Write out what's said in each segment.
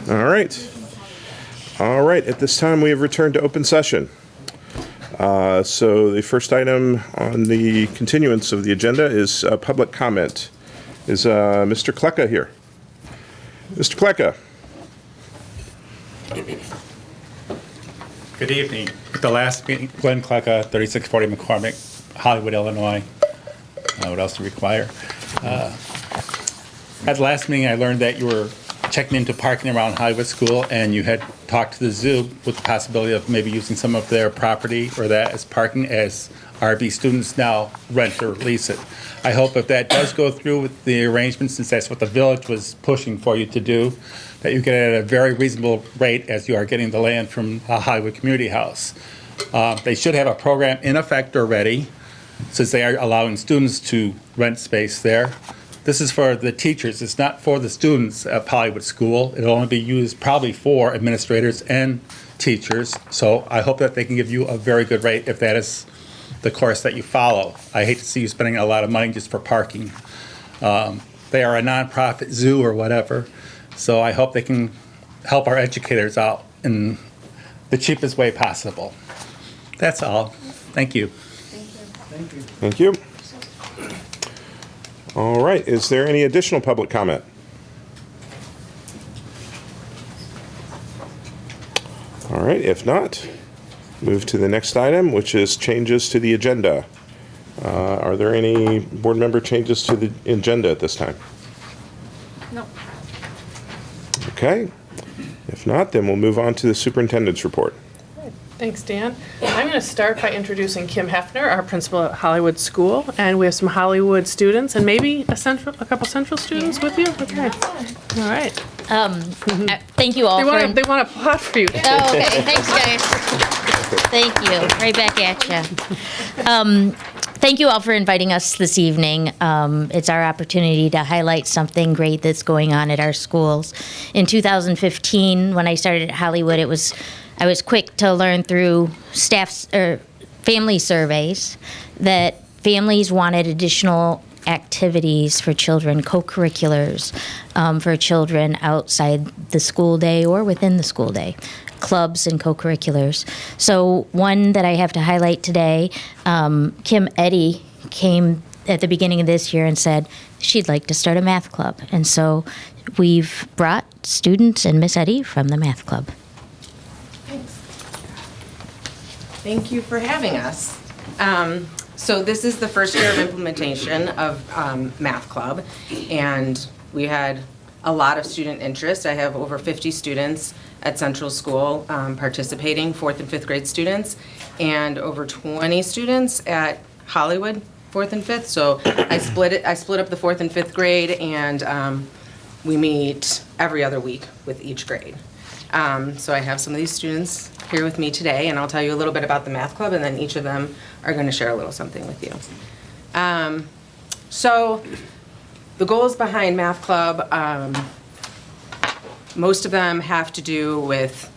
All right. All right. At this time, we have returned to open session. So the first item on the continuance of the agenda is public comment. Is Mr. Kleka here? Mr. Kleka. Good evening. At the last meeting, Glenn Kleka, 3640 McCormick, Hollywood, Illinois. What else do you require? At the last meeting, I learned that you were checking into parking around Hollywood School, and you had talked to the zoo with the possibility of maybe using some of their property or that as parking, as RV students now rent or lease it. I hope if that does go through with the arrangements, since that's what the village was pushing for you to do, that you get it at a very reasonable rate as you are getting the land from Hollywood Community House. They should have a program in effect already, since they are allowing students to rent space there. This is for the teachers. It's not for the students at Hollywood School. It'll only be used probably for administrators and teachers. So I hope that they can give you a very good rate if that is the course that you follow. I hate to see you spending a lot of money just for parking. They are a nonprofit zoo or whatever. So I hope they can help our educators out in the cheapest way possible. That's all. Thank you. Thank you. Thank you. All right. Is there any additional public comment? All right. If not, move to the next item, which is changes to the agenda. Are there any board member changes to the agenda at this time? No. Okay. If not, then we'll move on to the superintendent's report. Thanks, Dan. I'm going to start by introducing Kim Hefner, our principal at Hollywood School, and we have some Hollywood students and maybe a couple Central students with you. Okay. All right. Thank you all. They want to applaud for you. Oh, okay. Thanks, guys. Thank you. Right back at you. Thank you all for inviting us this evening. It's our opportunity to highlight something great that's going on at our schools. In 2015, when I started at Hollywood, I was quick to learn through family surveys that families wanted additional activities for children, co-curriculars for children outside the school day or within the school day, clubs and co-curriculars. So one that I have to highlight today, Kim Eddy came at the beginning of this year and said she'd like to start a math club. And so we've brought students and Miss Eddy from the math club. Thank you for having us. So this is the first year of implementation of Math Club, and we had a lot of student interest. I have over 50 students at Central School participating, 4th and 5th grade students, and over 20 students at Hollywood, 4th and 5th. So I split up the 4th and 5th grade, and we meet every other week with each grade. So I have some of these students here with me today, and I'll tell you a little bit about the Math Club, and then each of them are going to share a little something with you. So the goals behind Math Club, most of them have to do with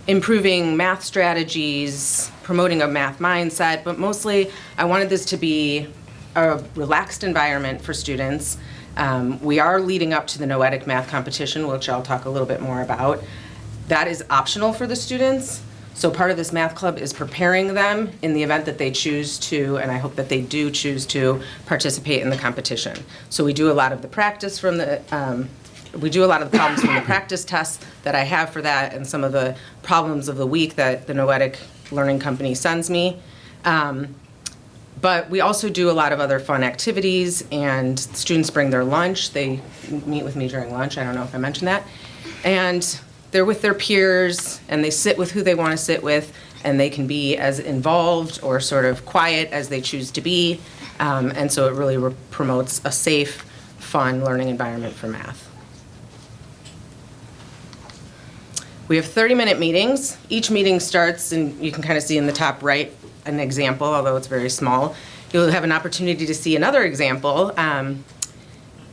improving math strategies, promoting a math mindset, but mostly I wanted this to be a relaxed environment for students. We are leading up to the Noetic math competition, which I'll talk a little bit more about. That is optional for the students. So part of this math club is preparing them in the event that they choose to, and I hope that they do choose to, participate in the competition. So we do a lot of the practice from the, we do a lot of the problems from the practice tests that I have for that, and some of the problems of the week that the Noetic Learning Company sends me. But we also do a lot of other fun activities, and students bring their lunch. They meet with me during lunch. I don't know if I mentioned that. And they're with their peers, and they sit with who they want to sit with, and they can be as involved or sort of quiet as they choose to be. And so it really promotes a safe, fun learning environment for math. We have 30-minute meetings. Each meeting starts, and you can kind of see in the top right an example, although it's very small. You'll have an opportunity to see another example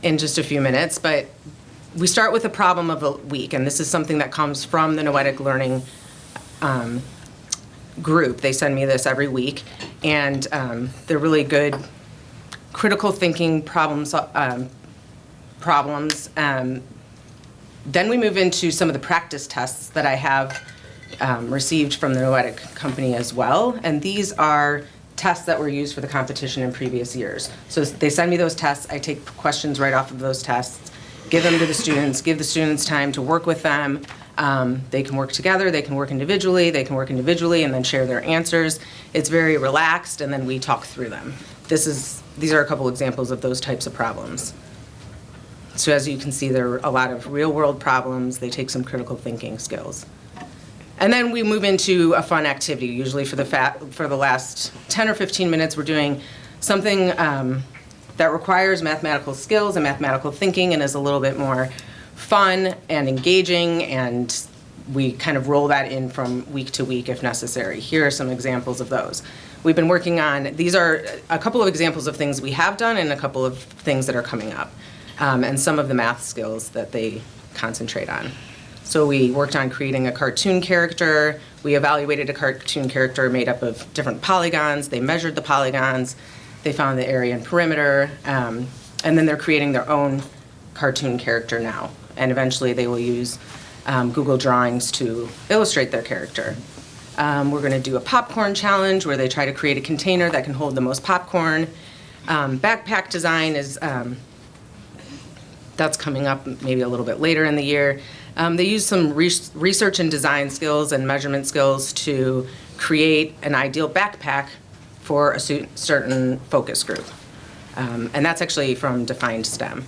in just a few minutes, but we start with a problem of the week, and this is something that comes from the Noetic Learning group. They send me this every week, and they're really good critical thinking problems. Then we move into some of the practice tests that I have received from the Noetic company as well. And these are tests that were used for the competition in previous years. So they send me those tests, I take questions right off of those tests, give them to the students, give the students time to work with them. They can work together, they can work individually, and then share their answers. It's very relaxed, and then we talk through them. These are a couple examples of those types of problems. So as you can see, there are a lot of real-world problems. They take some critical thinking skills. And then we move into a fun activity. Usually for the last 10 or 15 minutes, we're doing something that requires mathematical skills and mathematical thinking and is a little bit more fun and engaging, and we kind of roll that in from week to week if necessary. Here are some examples of those. We've been working on, these are a couple of examples of things we have done and a couple of things that are coming up, and some of the math skills that they concentrate on. So we worked on creating a cartoon character. We evaluated a cartoon character made up of different polygons. They measured the polygons. They found the area and perimeter. And then they're creating their own cartoon character now. And eventually they will use Google Drawings to illustrate their character. We're going to do a popcorn challenge where they try to create a container that can hold the most popcorn. Backpack design is, that's coming up maybe a little bit later in the year. They use some research and design skills and measurement skills to create an ideal backpack for a certain focus group. And that's actually from Defined STEM.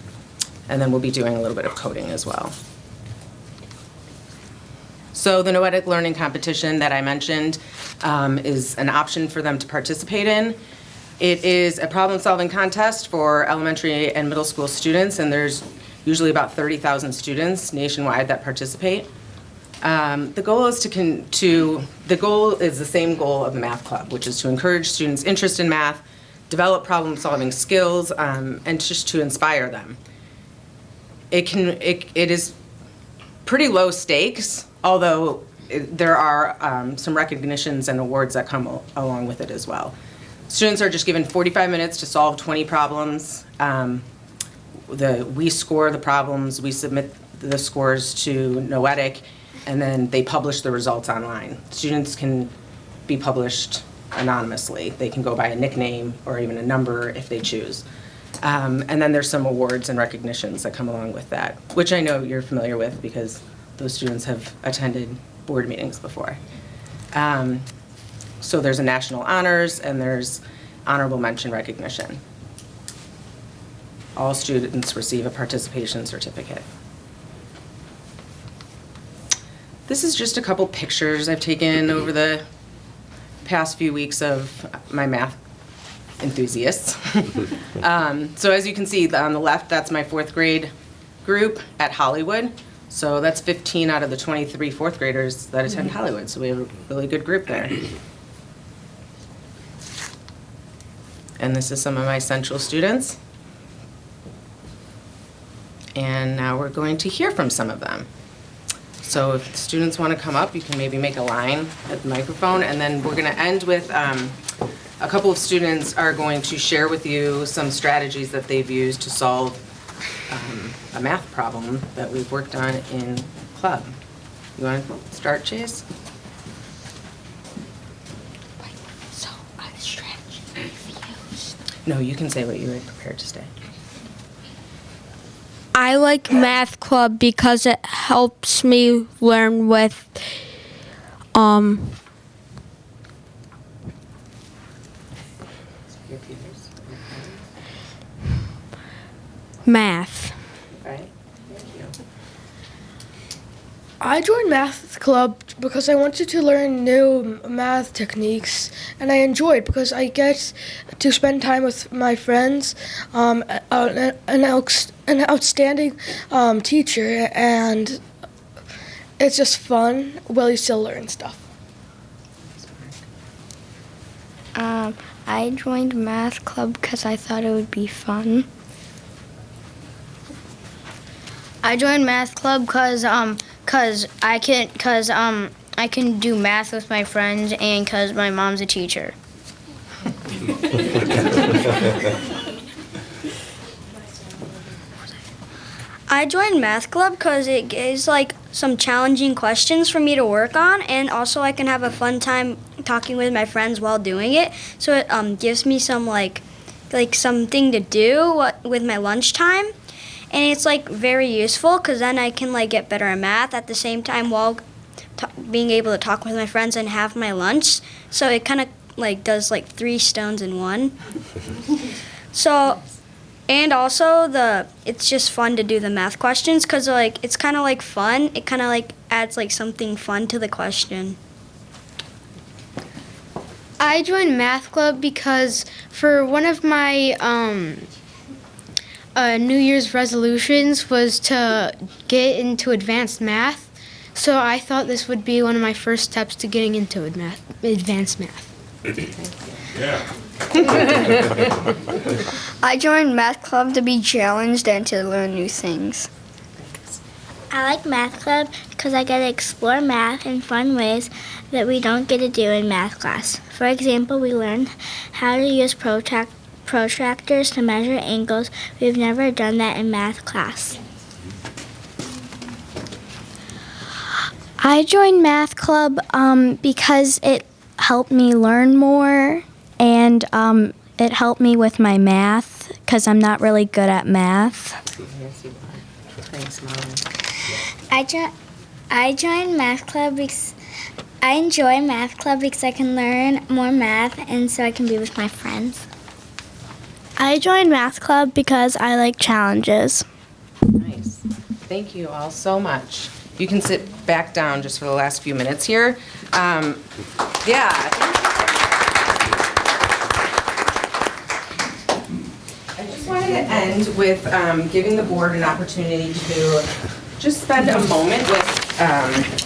And then we'll be doing a little bit of coding as well. So the Noetic Learning Competition that I mentioned is an option for them to participate in. It is a problem-solving contest for elementary and middle school students, and there's usually about 30,000 students nationwide that participate. The goal is the same goal of the Math Club, which is to encourage students' interest in math, develop problem-solving skills, and just to inspire them. It is pretty low stakes, although there are some recognitions and awards that come along with it as well. Students are just given 45 minutes to solve 20 problems. We score the problems, we submit the scores to Noetic, and then they publish the results online. Students can be published anonymously. They can go by a nickname or even a number if they choose. And then there's some awards and recognitions that come along with that, which I know you're familiar with because those students have attended board meetings before. So there's a national honors and there's honorable mention recognition. All students receive a participation certificate. This is just a couple pictures I've taken over the past few weeks of my math enthusiasts. So as you can see on the left, that's my 4th grade group at Hollywood. So that's 15 out of the 23 4th graders that attend Hollywood. So we have a really good group there. And this is some of my Central students. And now we're going to hear from some of them. So if the students want to come up, you can maybe make a line at the microphone. And then we're going to end with a couple of students are going to share with you some strategies that they've used to solve a math problem that we've worked on in club. You want to start, Chase? So, a strategy you've used. No, you can say what you were prepared to say. I like Math Club because it helps me learn with math. Right? Thank you. I joined Math Club because I wanted to learn new math techniques, and I enjoyed because I get to spend time with my friends, an outstanding teacher, and it's just fun while you still learn stuff. I joined Math Club because I thought it would be fun. I joined Math Club because I can do math with my friends and because my mom's a teacher. I joined math club because it gives like some challenging questions for me to work on, and also I can have a fun time talking with my friends while doing it. So it gives me some like something to do with my lunchtime, and it's like very useful because then I can like get better at math at the same time while being able to talk with my friends and have my lunch. So it kind of like does like 3 stones in one. So, and also it's just fun to do the math questions because like it's kind of like fun. It kind of like adds like something fun to the question. I joined math club because for one of my New Year's resolutions was to get into advanced math. So I thought this would be one of my first steps to getting into advanced math. Yeah. I joined math club to be challenged and to learn new things. I like math club because I get to explore math in fun ways that we don't get to do in math class. For example, we learned how to use protractors to measure angles. We've never done that in math class. I joined math club because it helped me learn more, and it helped me with my math because I'm not really good at math. Thanks, Mom. I joined math club because I enjoy math club because I can learn more math and so I can be with my friends. I joined math club because I like challenges. Nice. Thank you all so much. You can sit back down just for the last few minutes here. Yeah. I just wanted to end with giving the board an opportunity to just spend a moment with,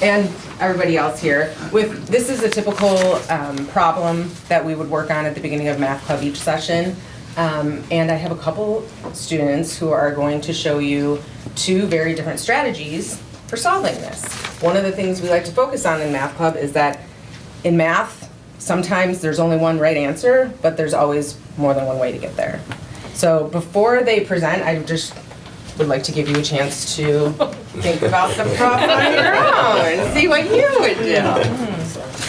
and everybody else here, with, this is a typical problem that we would work on at the beginning of math club each session. And I have a couple students who are going to show you 2 very different strategies for solving this. One of the things we like to focus on in math club is that in math, sometimes there's only one right answer, but there's always more than one way to get there. So before they present, I just would like to give you a chance to think about the problem on your own and see what you would do.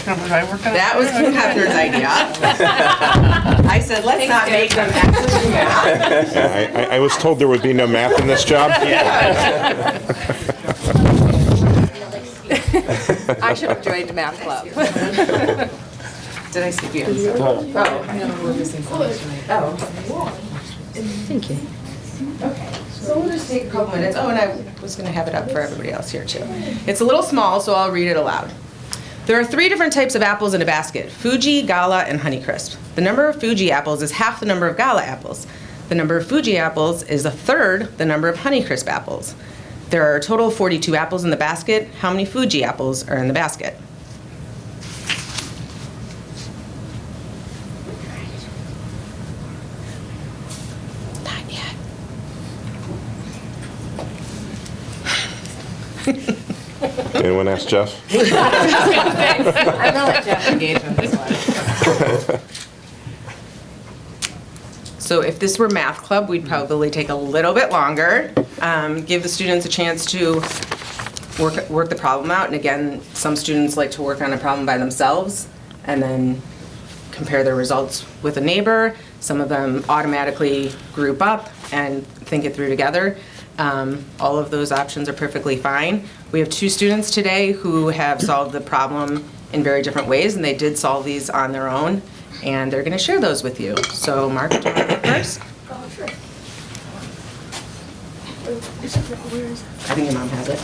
That was Kim Hefner's idea. I said, let's not make them actually do math. Yeah, I was told there would be no math in this job. I should have joined math club. Did I skip you? Oh. Thank you. Okay, so we'll just take a couple minutes. Oh, and I was going to have it up for everybody else here too. It's a little small, so I'll read it aloud. There are 3 different types of apples in a basket: Fuji, Gala, and Honeycrisp. The number of Fuji apples is half the number of Gala apples. The number of Fuji apples is 1/3 the number of Honeycrisp apples. There are a total of 42 apples in the basket. How many Fuji apples are in the basket? Not yet. Anyone ask Jeff? I'm gonna let Jeff engage on this one. So if this were math club, we'd probably take a little bit longer, give the students a chance to work the problem out. And again, some students like to work on a problem by themselves and then compare their results with a neighbor. Some of them automatically group up and think it through together. All of those options are perfectly fine. We have 2 students today who have solved the problem in very different ways, and they did solve these on their own, and they're going to share those with you. So Mark, do you want to go first? Oh, sure. I think your mom has it.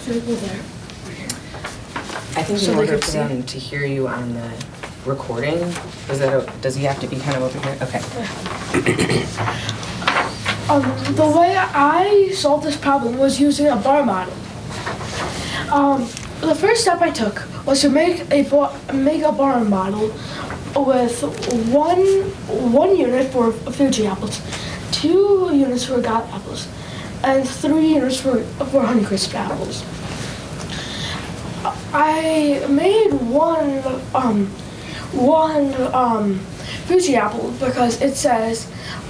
Should I go there? I think in order for them to hear you on the recording, does he have to be kind of over here? Okay. The way I solved this problem was using a bar model. The first step I took was to make a bar model with one unit for Fuji apples, 2 units for Gala apples, and 3 units for Honeycrisp apples. I made one Fuji apples because it says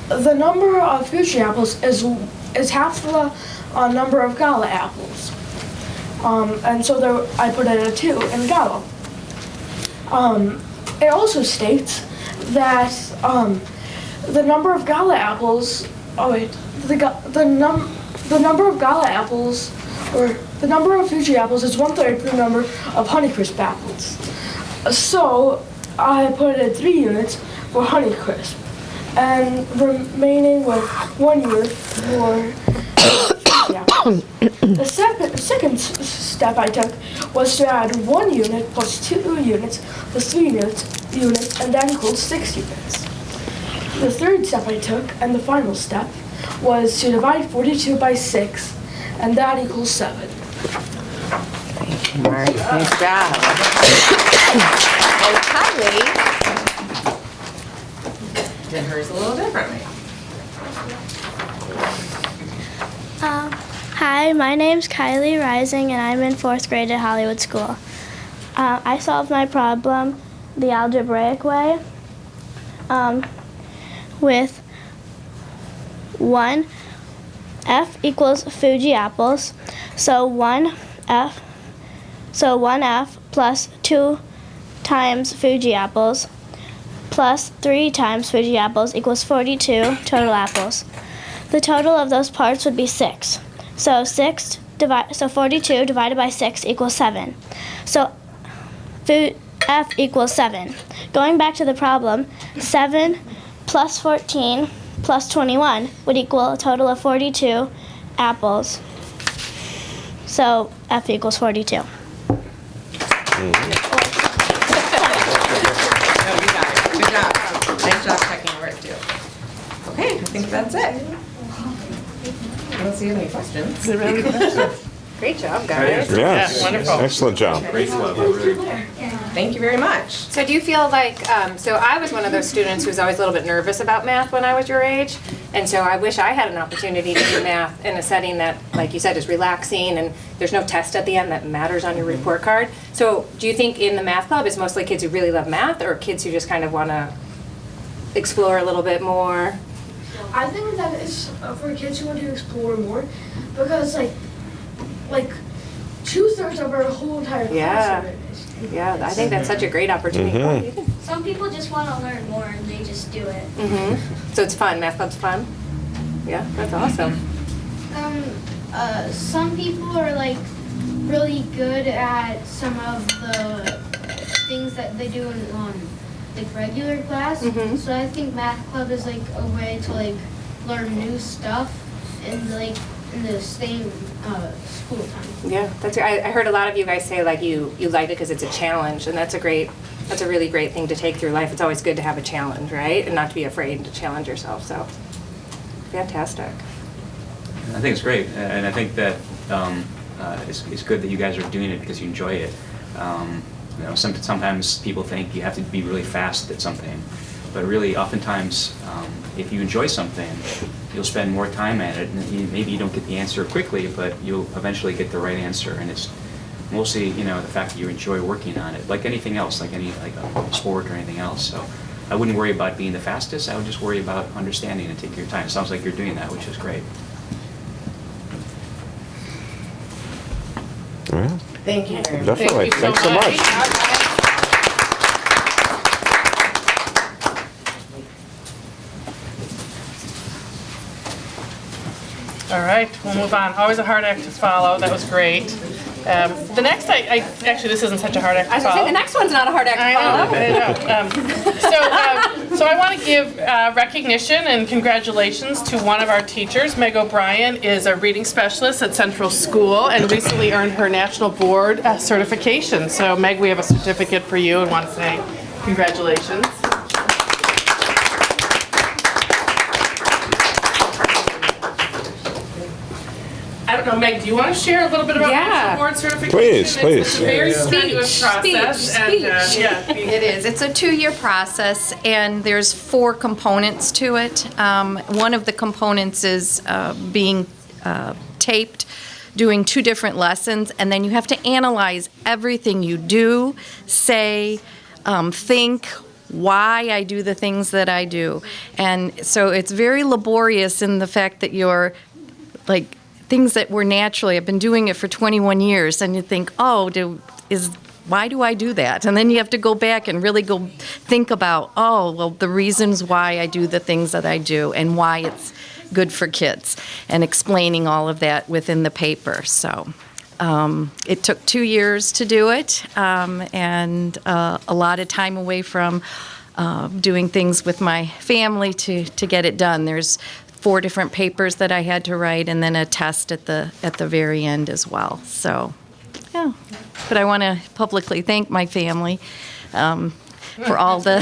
the number of Fuji apples is half the number of Gala apples. And so there, I put in a 2 in Gala. It also states that the number of Gala apples, the number of Gala apples, or the number of Fuji apples is 1/3 the number of Honeycrisp apples. So I put in 3 units for Honeycrisp, and remaining with 1 unit for Fuji apples. The second step I took was to add 1 unit plus 2 units plus 3 units, and that equals 6 units. The third step I took, and the final step, was to divide 42 by 6, and that equals 7. Thank you, Mark. Nice job. And Kylie did hers a little differently. Hi, my name's Kylie Rising, and I'm in 4th grade at Hollywood School. I solved my problem the algebraic way with 1 F equals Fuji apples, so 1F plus 2 times Fuji apples plus 3 times Fuji apples equals 42 total apples. The total of those parts would be 6. So 42 divided by 6 equals 7. So F equals 7. Going back to the problem, 7 plus 14 plus 21 would equal a total of 42 apples. So F equals 42. No, you got it. Good job. Nice job checking work too. Okay, I think that's it. I don't see any questions. Great job, guys. Yes. Wonderful. Excellent job. Great club. Thank you very much. So do you feel like, so I was one of those students who was always a little bit nervous about math when I was your age. And so I wish I had an opportunity to do math in a setting that, like you said, is relaxing and there's no test at the end that matters on your report card. So do you think in the math club it's mostly kids who really love math or kids who just kind of want to explore a little bit more? I think that is for kids who want to explore more, because like 2/3 of our whole entire class Yeah. are in it. Yeah, I think that's such a great opportunity. Some people just want to learn more and they just do it. So it's fun, math club's fun? Yeah, that's awesome. Some people are like really good at some of the things that they do in like regular class. So I think math club is like a way to like learn new stuff and like in the same school time. Yeah, that's. I heard a lot of you guys say like you like it because it's a challenge, and that's a really great thing to take through life. It's always good to have a challenge, right, and not to be afraid to challenge yourself. So, fantastic. I think it's great, and I think that it's good that you guys are doing it because you enjoy it. You know, sometimes people think you have to be really fast at something, but really, oftentimes, if you enjoy something, you'll spend more time at it, and maybe you don't get the answer quickly, but you'll eventually get the right answer. And it's mostly, you know, the fact that you enjoy working on it, like anything else, like a sport or anything else. So I wouldn't worry about being the fastest. I would just worry about understanding and taking your time. It sounds like you're doing that, which is great. Well, Thank you very much. definitely. Thank you so Thanks so much. All right, we'll move on. Always a hard act to follow. That was great. The next, actually, this isn't such a hard act to I was gonna follow. say the next one's not a hard act to follow. I know. So I want to give recognition and congratulations to one of our teachers. Meg O'Brien is a reading specialist at Central School and recently earned her national board certification. So Meg, we have a certificate for you and want to say congratulations. I don't know, Meg, do you want to share a little bit about national board certification? Please, please. It's a very strenuous process. It is. It's a 2-year process, and there's 4 components to it. One of the components is being taped, doing 2 different lessons, and then you have to analyze everything you do, say, think, why I do the things that I do. And so it's very laborious in the fact that you're like things that were naturally, I've been doing it for 21 years, and you think, oh, why do I do that? And then you have to go back and really go think about, oh, well, the reasons why I do the things that I do and why it's good for kids, and explaining all of that within the paper. So it took 2 years to do it, and a lot of time away from doing things with my family to get it done. There's 4 different papers that I had to write, and then a test at the very end as well. So, yeah. But I want to publicly thank my family for all the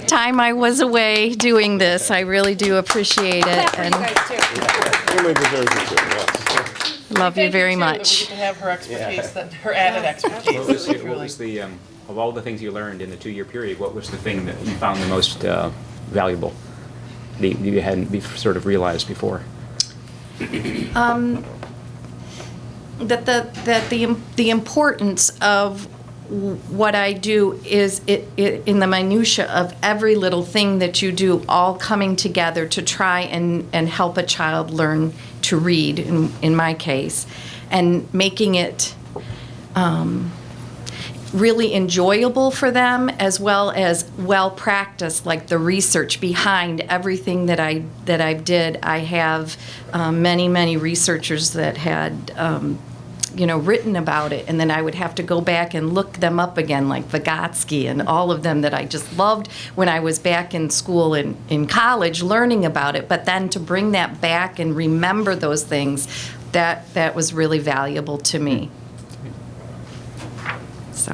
time I was away doing this. I really do appreciate it. And Family deserves it too, yes. love you very Too, that we much. get to have her expertise, her added expertise. What was the, of all the things you learned in the 2-year period, what was the thing that you found the most valuable that you hadn't sort of realized before? That the importance of what I do is in the minutia of every little thing that you do, all coming together to try and help a child learn to read, in my case, and making it really enjoyable for them, as well as well practiced, like the research behind everything that I did. I have many researchers that had written about it, and then I would have to go back and look them up again, like Vygotsky and all of them that I just loved when I was back in school and in college learning about it. But then to bring that back and remember those things, that was really valuable to me. So,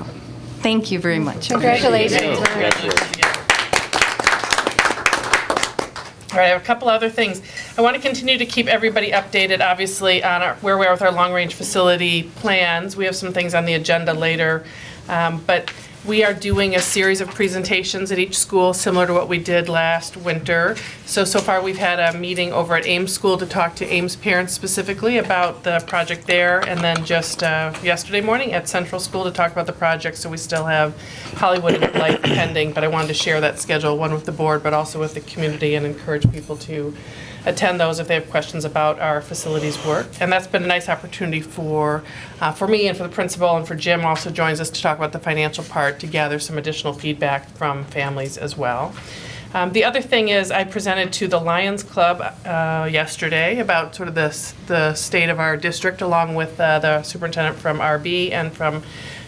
thank you very much. Congratulations. All right, I have a couple other things. I want to continue to keep everybody updated, obviously, on where we are with our long-range facility plans. We have some things on the agenda later, but we are doing a series of presentations at each school, similar to what we did last winter. So far, we've had a meeting over at Ames School to talk to Ames parents specifically about the project there, and then just yesterday morning at Central School to talk about the project. So we still have Hollywood and Light pending, but I wanted to share that schedule, one with the board, but also with the community, and encourage people to attend those if they have questions about our facilities work. And that's been a nice opportunity for me and for the principal, and for Jim also joins us to talk about the financial part, to gather some additional feedback from families as well. The other thing is I presented to the Lions Club yesterday about sort of the state of our district, along with the superintendent from RB and from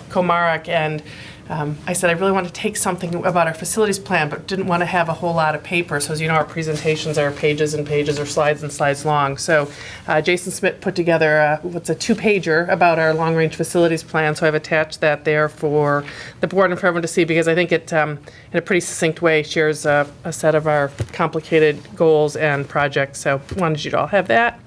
Comarec, and I said I really want to take something about our facilities plan, but didn't want to have a whole lot of paper. So as you know, our presentations are pages and pages or slides and slides long. So Jason Smith put together a 2-pager about our long-range facilities plan. So I've attached that there for the board and for everyone to see, because I think it, in a pretty succinct way, shares a set of our complicated goals and projects. So wanted you to all have that.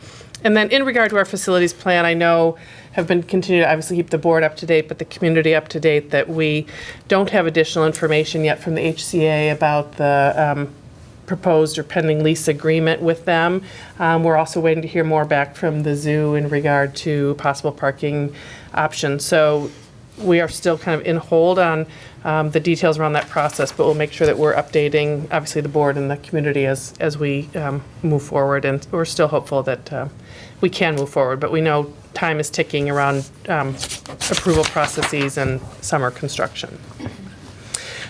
And then in regard to our facilities plan, I know have been continuing to obviously keep the board up to date, but the community up to date, that we don't have additional information yet from the HCA about the proposed or pending lease agreement with them. We're also waiting to hear more back from the zoo in regard to possible parking options. So we are still kind of in hold on the details around that process, but we'll make sure that we're updating, obviously, the board and the community as we move forward. And we're still hopeful that we can move forward, but we know time is ticking around approval processes and summer construction.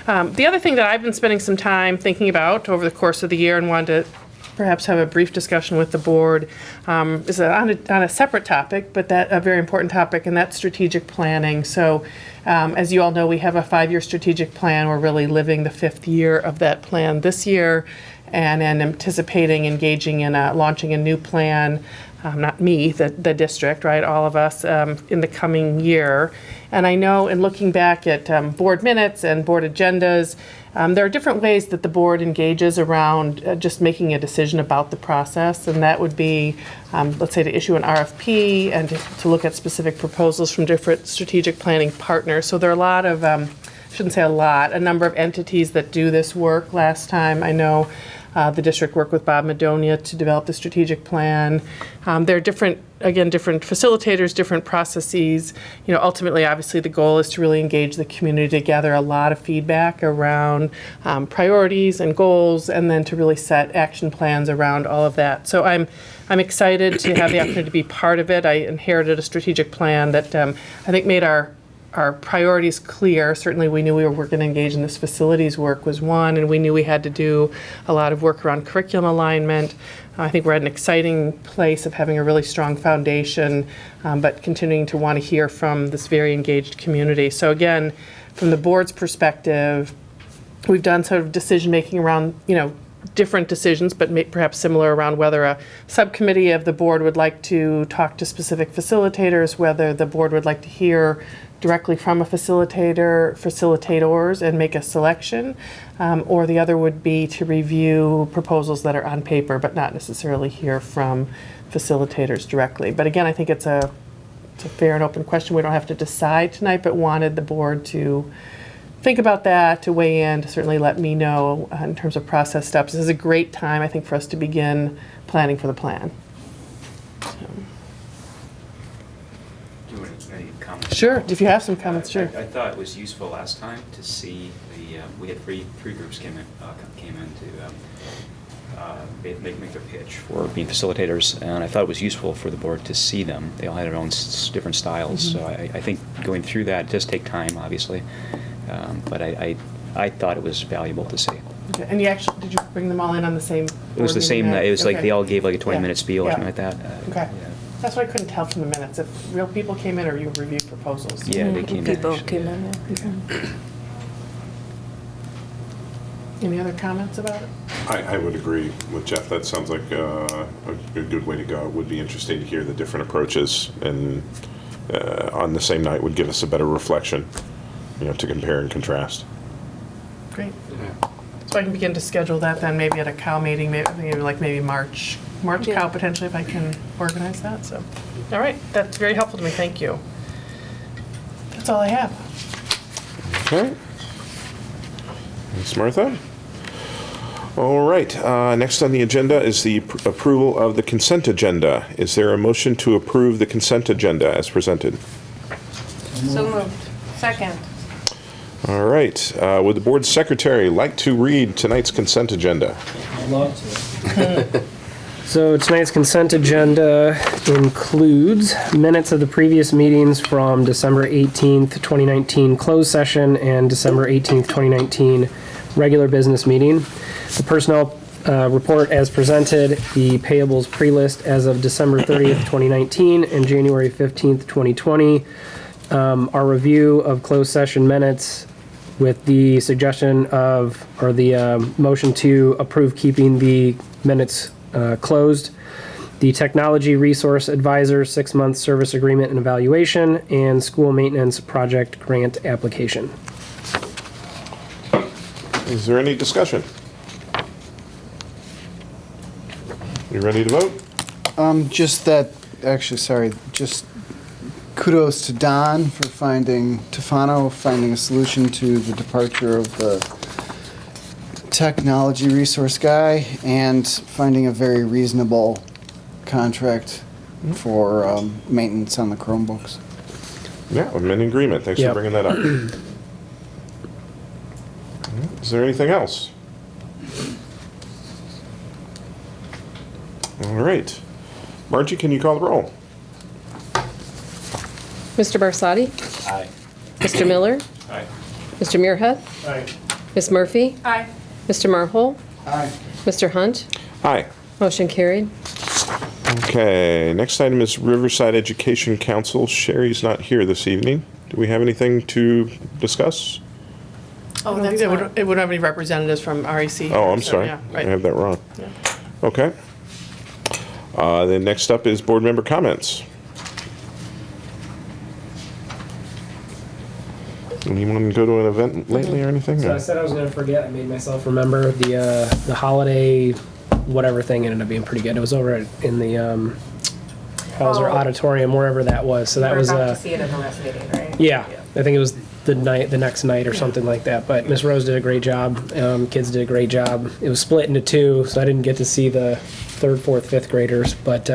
The other thing that I've been spending some time thinking about over the course of the year and wanted to perhaps have a brief discussion with the board is on a separate topic, but that a very important topic, and that's strategic planning. So as you all know, we have a 5-year strategic plan. We're really living the 5th year of that plan this year, and anticipating engaging in launching a new plan. Not me, the district, right, all of us, in the coming year. And I know in looking back at board minutes and board agendas, there are different ways that the board engages around just making a decision about the process. And that would be, let's say, to issue an RFP and to look at specific proposals from different strategic planning partners. So there are a lot of, shouldn't say a lot, a number of entities that do this work. Last time, I know the district worked with Bob Madonia to develop the strategic plan. There are different facilitators, different processes. Ultimately, obviously, the goal is to really engage the community to gather a lot of feedback around priorities and goals, and then to really set action plans around all of that. So I'm excited to have the opportunity to be part of it. I inherited a strategic plan that I think made our priorities clear. Certainly, we knew we were going to engage in this facilities work was one, and we knew we had to do a lot of work around curriculum alignment. I think we're at an exciting place of having a really strong foundation, but continuing to want to hear from this very engaged community. So again, from the board's perspective, we've done sort of decision-making around, different decisions, but perhaps similar around whether a subcommittee of the board would like to talk to specific facilitators, whether the board would like to hear directly from a facilitators and make a selection, or the other would be to review proposals that are on paper but not necessarily hear from facilitators directly. But again, I think it's a fair and open question. We don't have to decide tonight, but wanted the board to think about that, to weigh in, to certainly let me know in terms of process steps. This is a great time, I think, for us to begin planning for the plan. Do you want any comments? Sure, if you have some comments, sure. I thought it was useful last time to see we had three groups came in to make their pitch for being facilitators, and I thought it was useful for the board to see them. They all had their own different styles, so I think going through that, it does take time, obviously, but I thought it was valuable to see. Okay. And did you bring them all in on the same? It was the same. It was like they all gave like a 20-minute spiel or Yeah. something like that. Okay. Yeah. That's why I couldn't tell from the minutes if real people came in or you reviewed proposals. Yeah, they came in. People came in. Yeah. Okay. Any other comments about it? I would agree with Jeff. That sounds like a good way to go. It would be interesting to hear the different approaches, and on the same night would give us a better reflection, to compare and contrast. Great. So I can begin to schedule that then, maybe at a COW meeting, maybe March COW potentially, if I can organize that. So, all right, that's very helpful to me. Thank you. That's all I have. Okay. Thanks, Martha. All right. Next on the agenda is the approval of the consent agenda. Is there a motion to approve the consent agenda as presented? So moved. Second. All right. Would the board secretary like to read tonight's consent agenda? I'd love to. So tonight's consent agenda includes minutes of the previous meetings from December 18th, 2019 closed session and December 18th, 2019 regular business meeting. The personnel report as presented, the payables pre-list as of December 30th, 2019 and January 15th, 2020. Our review of closed session minutes with the suggestion of, or the motion to approve keeping the minutes closed. The Technology Resource Advisor 6-month service agreement and evaluation, and school maintenance project grant application. Is there any discussion? You ready to vote? Just kudos to Don for finding a solution to the departure of the technology resource guy and finding a very reasonable contract for maintenance on the Chromebooks. Yeah, I'm in agreement. Thanks for bringing that up. Is there anything else? All right. Margie, can you call the roll? Mr. Barsati? Aye. Mr. Miller? Aye. Mr. Muirhead? Aye. Ms. Murphy? Aye. Mr. Marhol? Aye. Mr. Hunt? Aye. Motion carried. Okay, next item is Riverside Education Council. Sherry's not here this evening. Do we have anything to discuss? Oh, it wouldn't have any representatives from REC. Oh, I'm so, sorry. yeah, right. I have that wrong. Yeah. Okay. Then next up is board member comments. Anyone go to an event lately or anything? So I said I was going to forget. I made myself remember the holiday whatever thing ended up being pretty good. It was over in the Hauser Auditorium, wherever that was. So that was We're about to see it at the last meeting, right? yeah. I think it was the next night or something like that. But Miss Rose did a great job. Kids did a great job. It was split into two, so I didn't get to see the 3rd, 4th, 5th graders, but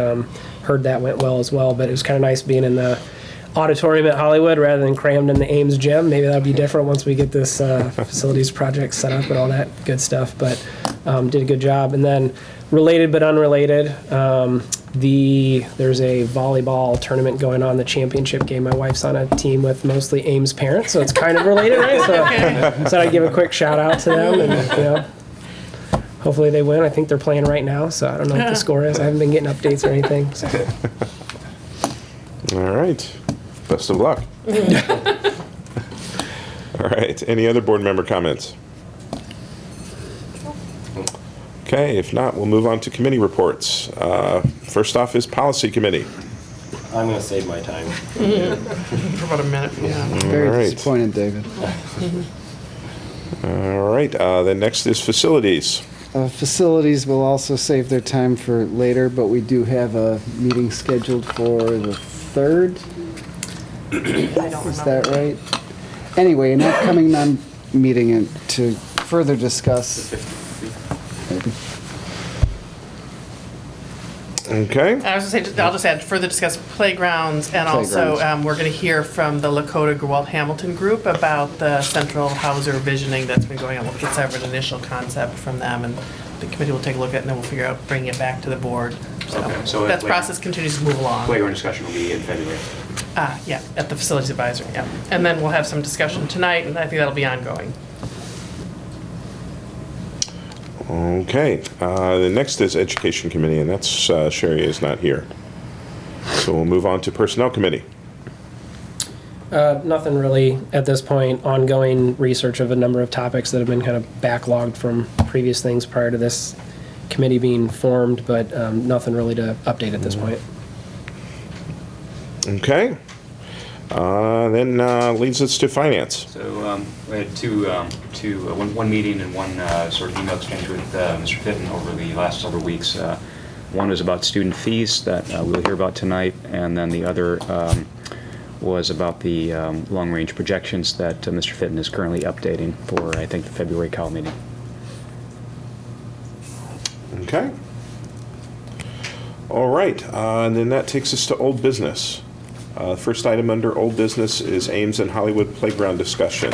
heard that went well as well. But it was kind of nice being in the auditorium at Hollywood rather than crammed in the Ames gym. Maybe that'll be different once we get this facilities project set up and all that good stuff. But did a good job. And then related but unrelated, there's a volleyball tournament going on, the championship game. My wife's on a team with mostly Ames parents, so it's kind of related, right? So I'd give a quick shout out to them, and hopefully they win. I think they're playing right now, so I don't know what the score is. I haven't been getting updates or anything. So. All right. Best of luck. All right. Any other board member comments? Okay, if not, we'll move on to committee reports. First off is Policy Committee. I'm going to save my time. For about a minute, yeah. Very disappointed, David. All right, then next is Facilities. Facilities will also save their time for later, but we do have a meeting scheduled for the 3rd. Is that right? Anyway, an upcoming meeting to further discuss. Okay. I was going to say, I'll just add, further discuss playgrounds, and also we're going to hear from the Lakota Grewalt Hamilton group about the central Hauser visioning that's been going on. We'll get an initial concept from them, and the committee will take a look at it, and then we'll figure out bringing it back to the board. So that process continues to move along. Playground discussion will be in February. Yeah, at the facilities advisory, yeah. And then we'll have some discussion tonight, and I think that'll be ongoing. Okay, the next is Education Committee, and that's Sherry is not here. So we'll move on to Personnel Committee. Nothing really at this point. Ongoing research of a number of topics that have been kind of backlogged from previous things prior to this committee being formed, but nothing really to update at this point. Okay. Then leads us to Finance. So we had one meeting and one sort of email exchange with Mr. Fitton over the last several weeks. One was about student fees that we'll hear about tonight, and then the other was about the long-range projections that Mr. Fitton is currently updating for, I think, the February Cal meeting. Okay. All right, and then that takes us to old business. First item under old business is Ames and Hollywood playground discussion.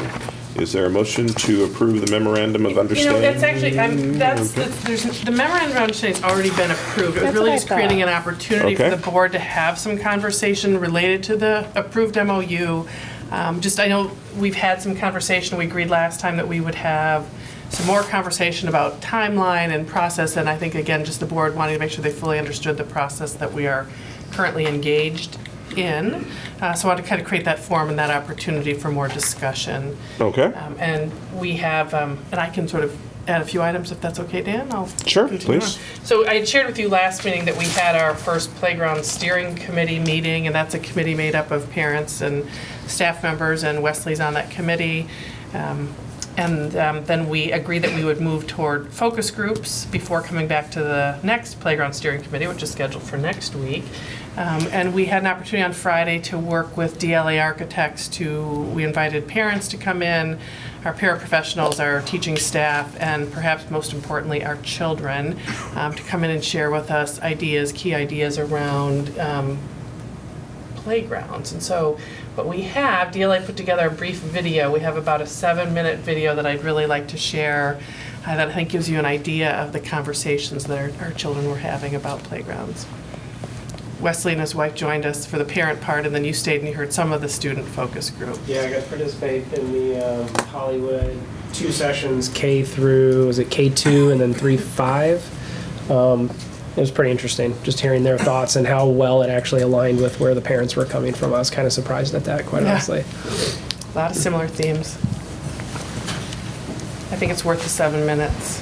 Is there a motion to approve the memorandum of understanding? That's actually, the memorandum of understanding's already been approved. It was really just creating an opportunity for the board to have some conversation related to the approved MOU. I know we've had some conversation. We agreed last time that we would have some more conversation about timeline and process, and I think, again, just the board wanting to make sure they fully understood the process that we are currently engaged in. So I want to kind of create that forum and that opportunity for more discussion. Okay. And we have, and I can sort of add a few items if that's okay, Dan? Sure, please. So I had shared with you last meeting that we had our first playground steering committee meeting, and that's a committee made up of parents and staff members, and Wesley's on that committee. Then we agreed that we would move toward focus groups before coming back to the next playground steering committee, which is scheduled for next week. And we had an opportunity on Friday to work with DLA architects we invited parents to come in, our paraprofessionals, our teaching staff, and perhaps most importantly, our children, to come in and share with us key ideas around playgrounds. And so what we have, DLA put together a brief video. We have about a 7-minute video that I'd really like to share that I think gives you an idea of the conversations that our children were having about playgrounds. Wesley and his wife joined us for the parent part, and then you stayed and you heard some of the student focus group. Yeah, I got to participate in the Hollywood 2 sessions, K through, was it K2 and then 3-5? It was pretty interesting, just hearing their thoughts and how well it actually aligned with where the parents were coming from. I was kind of surprised at that, quite honestly. A lot of similar themes. I think it's worth the 7 minutes.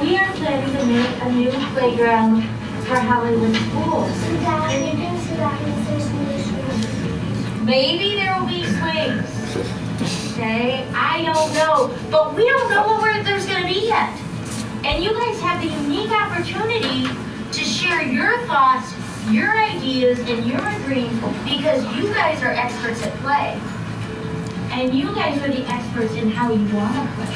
We are planning to make a new playground for Hollywood schools. Maybe there will be swings. Okay, I don't know, but we don't know where there's going to be yet. And you guys have the unique opportunity to share your thoughts, your ideas, and your dreams because you guys are experts at play. And you guys are the experts in how you want to play.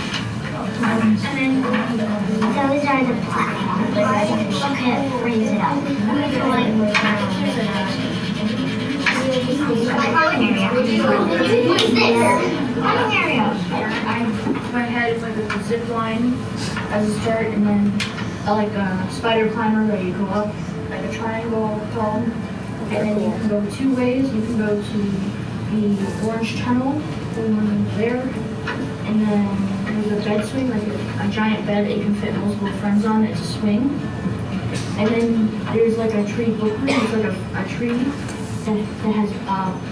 And then Those are the platforms. Okay, raise it up. What's this? My head is like a zip line as a start, and then like a spider climber where you go up like a triangle dome, and then you can go two ways. You can go to the orange tunnel, the one there, and then there's a bed swing, like a giant bed that you can fit multiple friends on. It's a swing, and then there's like a tree book room. It's like a tree that has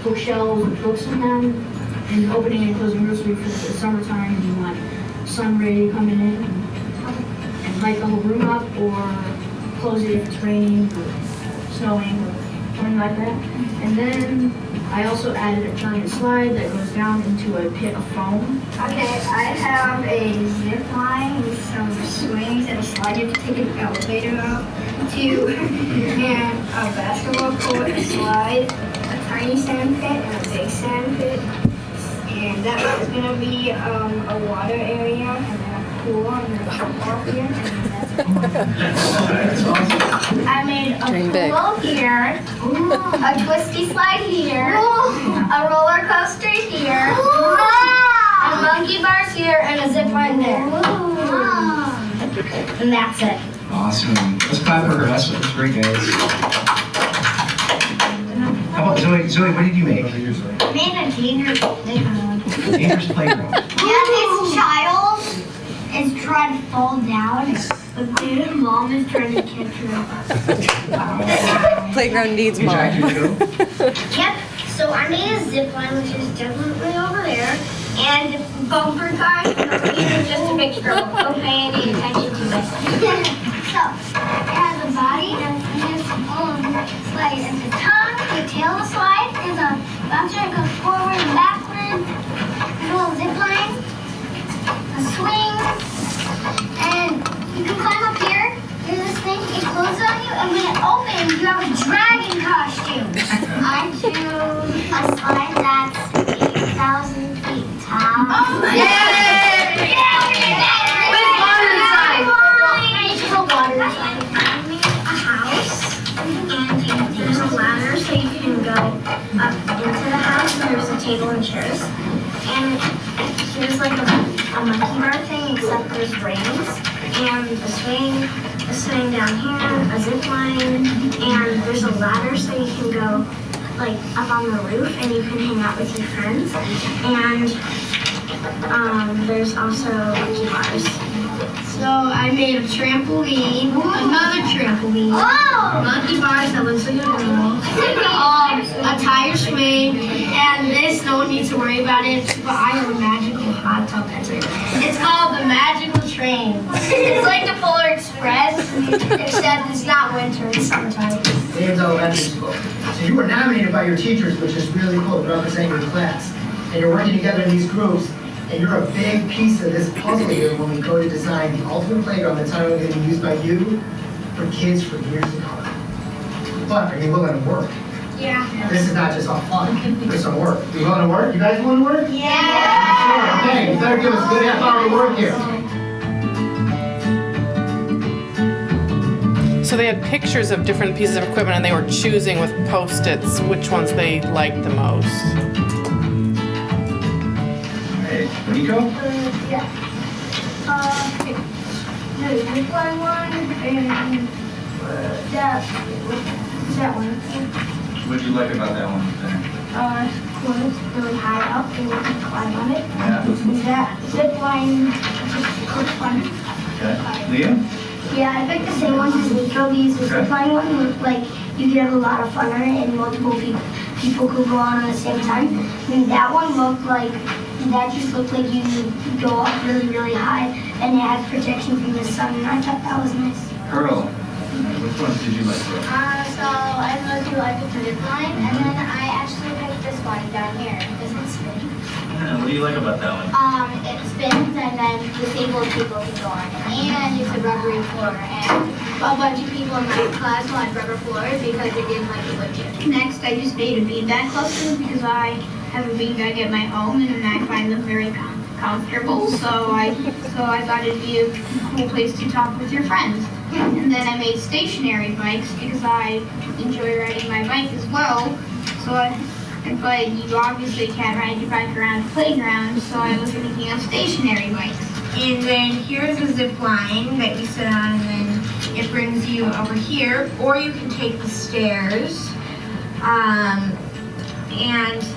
bookshelves with books in them. And opening and closing nursery for the summertime, and you want sun ray coming in and light the whole room up, or close it if it's raining or snowing or something like that. And then I also added a giant slide that goes down into a pit of foam. Okay, I have a zip line with some swings and a slide. You have to take an elevator up to, and a basketball court, a slide, a tiny sand pit, and a big sand pit. And that is going to be a water area, and then a pool, and then a football here. I made a pool here, a twisty slide here, a roller coaster here, a monkey bars here, and a zip line there. And that's it. Awesome. Let's clap for her. That's great, guys. How about Zoe? Zoe, what did you make? I made a dangerous playground. Dangerous playground. Yeah, this child is trying to fall down, but their mom is trying to catch her. Playground needs mom. Yep, so I made a zip line, which is definitely over there, and bumper cars, just a picture of it. Don't pay any attention to it. So, it has a body and this slide at the top. The tail of the slide is a bouncer that goes forward and backward. There's a little zip line, a swing, and you can climb up here. There's this thing, it closes on you, and when it opens, you have a dragon costume. I choose a slide that's 8,000 feet tall. Oh my God! Yeah, we did that! With water inside. It's a water slide. I made a house, and there's a ladder so you can go up into the house, and there's a table and chairs. And here's like a monkey bar thing, except there's rings, and a swing down here, a zip line, and there's a ladder so you can go like up on the roof and you can hang out with your friends. And there's also monkey bars. So I made a trampoline, another trampoline, monkey bars that looks like a girl, a tire swing, and this, no one needs to worry about it, but I have a magical hot tub that's right there. It's called the Magical Train. It's like the Polar Express, except it's not winter, it's summertime. Dave's Elementary School. So you were nominated by your teachers, which is really cool, to represent your class. And you're working together in these groups, and you're a big piece of this puzzle here when we go to design the ultimate playground that's not only going to be used by you, for kids for years to come. But are you willing to work? Yeah. This is not just all fun, there's some work. You willing to work? You guys willing to work? Yeah! Sure. Okay, you better give us a good half hour of work here. So they had pictures of different pieces of equipment and they were choosing with Post-its which ones they liked the most. Nico? Yeah. The zip line one and that one. What did you like about that one? When it's really high up and you can climb on it. Yeah. That zip line looks fun. Okay. Leah? Yeah, I picked the same ones as Nico. These the zip line one looked like you could have a lot of fun on it and multiple people could go on at the same time. And that one looked like, that just looked like you go up really, really high and it had protection from the sun, and I thought that was nice. Earl, which ones did you like? So I really liked the zip line, and then I actually picked this one down here because it's big. What do you like about that one? It spins and then disabled people can go on it. And it's a rubbery floor. And a bunch of people in my class wanted rubber floors because they didn't like the wood chips. Next, I just made a beanbag cluster because I have a beanbag at my home and I find them very comfortable. So I thought it'd be a cool place to talk with your friends. And then I made stationary bikes because I enjoy riding my bike as well. But you obviously can't ride your bike around the playground, so I was thinking of stationary bikes. And then here's a zip line that you sit on, and then it brings you over here, or you can take the stairs. And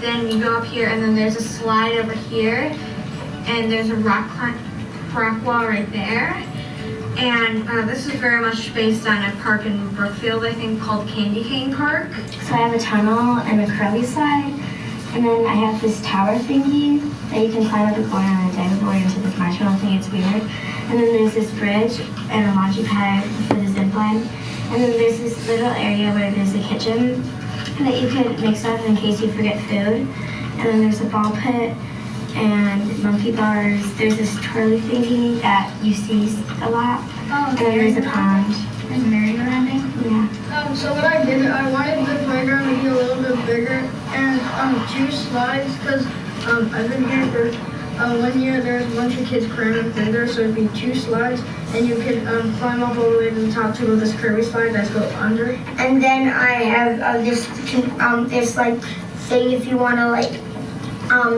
then you go up here, and then there's a slide over here, and there's a rock wall right there. And this is very much based on a park in Brookfield, I think, called Candy Cane Park. So I have a tunnel and a curly slide, and then I have this tower thingy that you can climb up and go on a diving board into this marshmallow thing. It's weird. And then there's this bridge and a launching pad for the zip line. And then there's this little area where there's a kitchen that you could make stuff in case you forget food. And then there's a ball pit and monkey bars. There's this twirly thingy that you see a lot. Oh, and then there's a pond. And merry-go-rounding? Yeah. So what I did, I wanted the playground to be a little bit bigger and 2 slides because I've been here for 1 year. There's a bunch of kids cramming through there, so it'd be 2 slides and you could climb up all the way to the top to this curvy slide that's go under. And then I have this like thing if you want to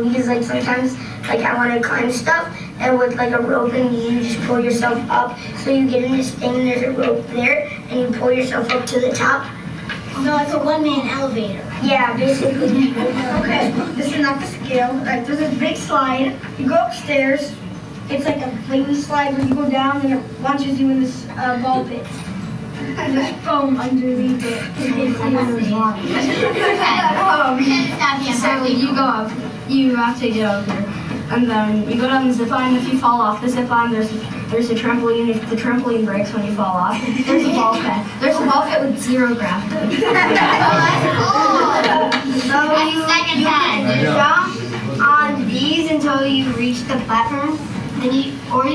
because like sometimes like I want to climb stuff and with like a rope and you just pull yourself up. So you get in this thing and there's a rope there and you pull yourself up to the top. No, it's a one-man elevator. Yeah, basically. Okay, this is not the scale. Like, there's this big slide. You go upstairs. It's like a flaming slide where you go down and it launches you in this ball pit. And there's foam underneath it. So you go up. You have to get over here. And then you go down the zip line. If you fall off the zip line, there's a trampoline. If the trampoline breaks when you fall off, there's a ball pit. There's a ball pit with 0 gravity. So you jump on these until you reach the platform. Then you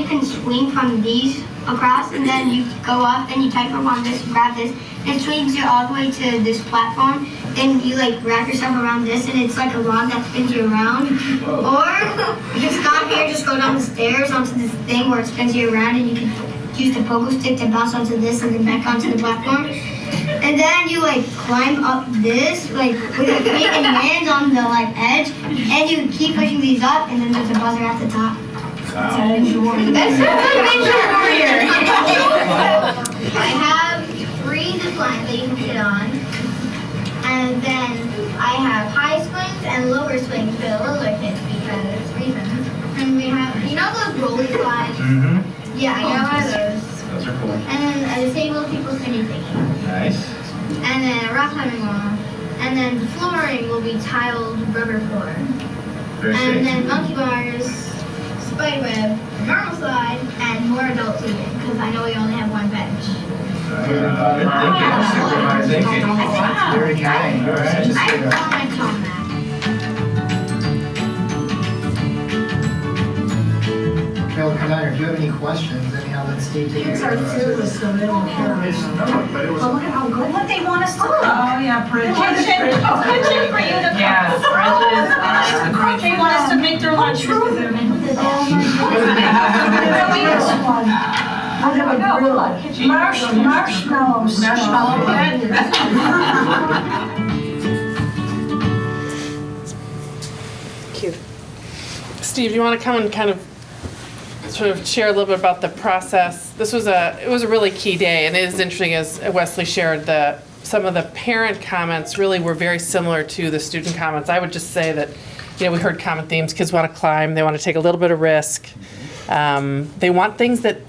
can swing from these across, and then you go up and you type up on this, grab this, and it swings you all the way to this platform. Then you like wrap yourself around this, and it's like a rod that spins you around. Or you can stop here, just go down the stairs onto this thing where it spins you around, and you can use the pogo stick to bounce onto this and then back onto the platform. And then you like climb up this like with your feet and hands on the like edge, and you keep pushing these up, and then there's a buzzer at the top. That's a Ninja Warrior. I have 3 zip lines that you can sit on. And then I have high swings and lower swings for the littler kids because reasons. And we have, you know those rolly slides? Mm-hmm. Yeah, I got one of those. Those are cool. And then a disabled people spinning thingy. Nice. And then a rock climbing wall. And then the flooring will be tiled rubber floor. Very And safe. then monkey bars, spider web, normal slide, and more adult seating because I know we only have 1 bench. Thank you. Very kind. All right. I comment on that. Caleb, come down here. Do you have any questions? Anyhow, let's stay together. Kids are fearless, so they don't care. But it was. But look at how good. Look, they want us to. Oh, yeah, bridges. Kitchen for you to. Yes, bridges. They want us to make their lunch for them. I'm gonna grill marshmallows. Cute. Steve, you want to come and kind of sort of share a little bit about the process? It was a really key day, and it is interesting as Wesley shared some of the parent comments really were very similar to the student comments. I would just say that, we heard common themes. Kids want to climb. They want to take a little bit of risk. They want things that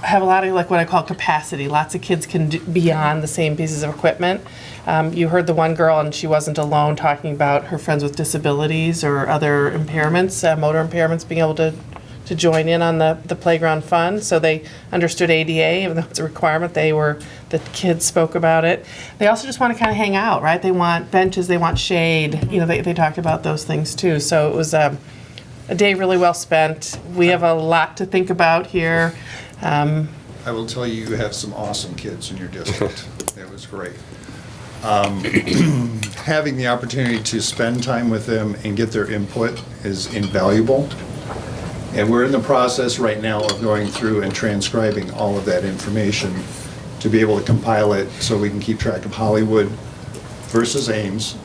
have a lot of like what I call capacity. Lots of kids can do beyond the same pieces of equipment. You heard the one girl, and she wasn't alone, talking about her friends with disabilities or other impairments, motor impairments, being able to join in on the playground fun. So they understood ADA, even though it's a requirement. The kids spoke about it. They also just want to kind of hang out, right? They want benches, they want shade. They talked about those things too. So it was a day really well spent. We have a lot to think about here. I will tell you, you have some awesome kids in your district. It was great. Having the opportunity to spend time with them and get their input is invaluable. And we're in the process right now of going through and transcribing all of that information to be able to compile it so we can keep track of Hollywood versus Ames,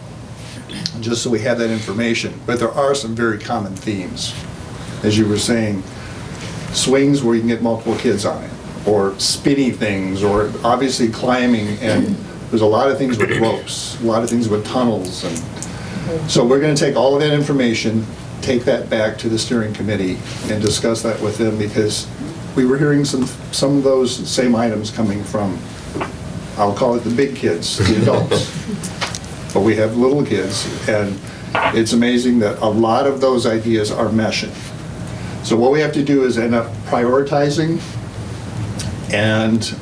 just so we have that information. But there are some very common themes. As you were saying, swings where you can get multiple kids on it, or spinny things, or obviously climbing, and there's a lot of things with ropes, a lot of things with tunnels. And so we're going to take all of that information, take that back to the steering committee and discuss that with them, because we were hearing some of those same items coming from, I'll call it the big kids, the adults. But we have little kids, and it's amazing that a lot of those ideas are meshing. So what we have to do is end up prioritizing and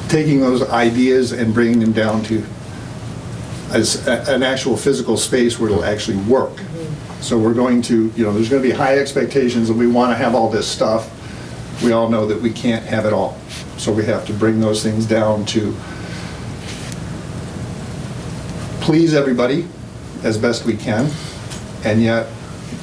taking those ideas and bringing them down to as an actual physical space where it'll actually work. So we're going to, there's going to be high expectations and we want to have all this stuff. We all know that we can't have it all. So we have to bring those things down to please everybody as best we can, and yet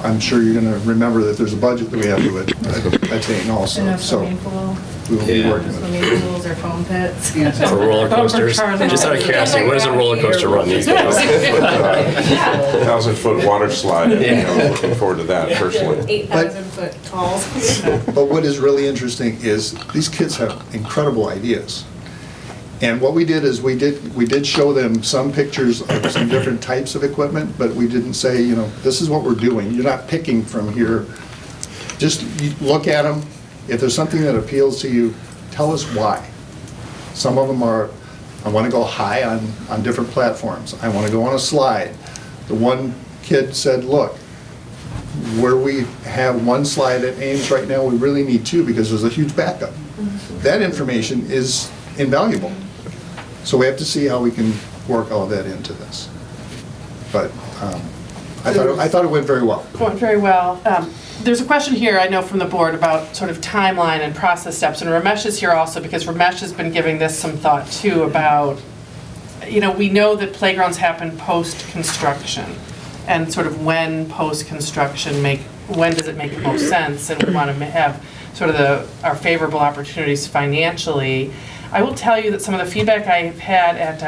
I'm sure you're going to remember that there's a budget that we have to attain also. No So swimming pool. we will be working with it. Swimming pools or foam pits. Or roller coasters. Just out of curiosity, what does a roller coaster run these days? 1,000-foot water slide. I'm looking forward to that personally. 8,000-foot talls. But what is really interesting is these kids have incredible ideas. And what we did is we did show them some pictures of some different types of equipment, but we didn't say, this is what we're doing. You're not picking from here. Just look at them. If there's something that appeals to you, tell us why. Some of them are, I want to go high on different platforms. I want to go on a slide. The one kid said, look, where we have one slide at Ames right now, we really need two because there's a huge backup. That information is invaluable. So we have to see how we can work all of that into this. But I thought it went very well. It went very well. There's a question here, I know from the board, about sort of timeline and process steps, and Ramesh is here also because Ramesh has been giving this some thought too about, we know that playgrounds happen post-construction, and sort of when post-construction when does it make the most sense, and we want to have sort of our favorable opportunities financially. I will tell you that some of the feedback I've had at,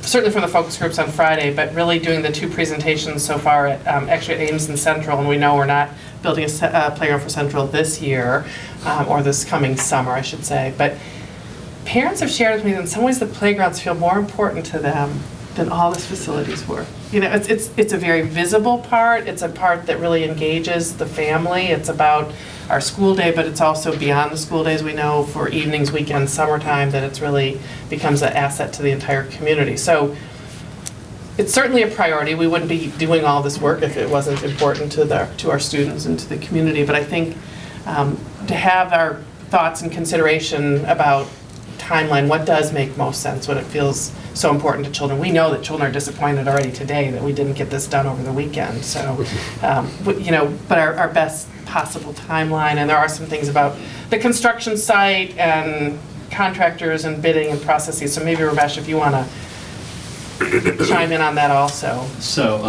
certainly from the focus groups on Friday, but really doing the two presentations so far at, actually at Ames and Central, and we know we're not building a playground for Central this year, or this coming summer, I should say, but parents have shared with me that in some ways the playgrounds feel more important to them than all these facilities were. It's a very visible part, it's a part that really engages the family, it's about our school day, but it's also beyond the school days. We know for evenings, weekends, summertime, that it's really becomes an asset to the entire community. So it's certainly a priority. We wouldn't be doing all this work if it wasn't important to our students and to the community. But I think to have our thoughts and consideration about timeline, what does make most sense when it feels so important to children. We know that children are disappointed already today that we didn't get this done over the weekend. So, but our best possible timeline, and there are some things about the construction site and contractors and bidding and processes. So maybe Ramesh, if you want to chime in on that also. So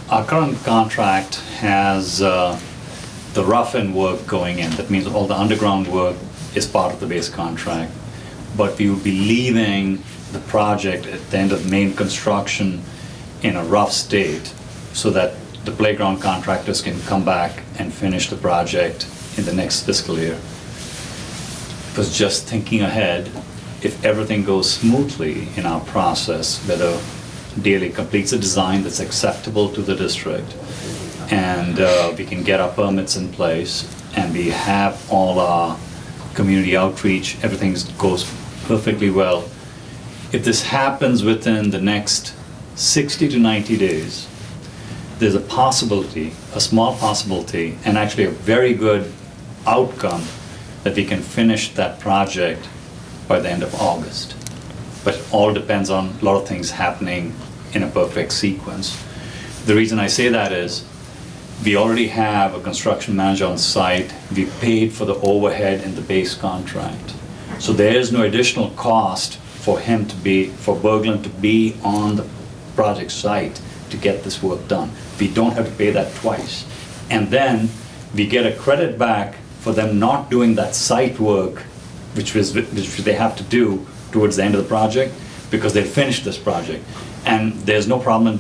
our current contract has the rough-in work going in. That means all the underground work is part of the base contract. But we will be leaving the project at the end of main construction in a rough state so that the playground contractors can come back and finish the project in the next fiscal year. Because just thinking ahead, if everything goes smoothly in our process, whether DLA completes a design that's acceptable to the district, and we can get our permits in place, and we have all our community outreach, everything goes perfectly well. If this happens within the next 60 to 90 days, there's a possibility, a small possibility, and actually a very good outcome that we can finish that project by the end of August. But it all depends on a lot of things happening in a perfect sequence. The reason I say that is We already have a construction manager on site. We paid for the overhead in the base contract. So there is no additional cost for Berglund to be on the project site to get this work done. We don't have to pay that twice. And then we get a credit back for them not doing that site work, which they have to do towards the end of the project, because they finished this project. And there's no problem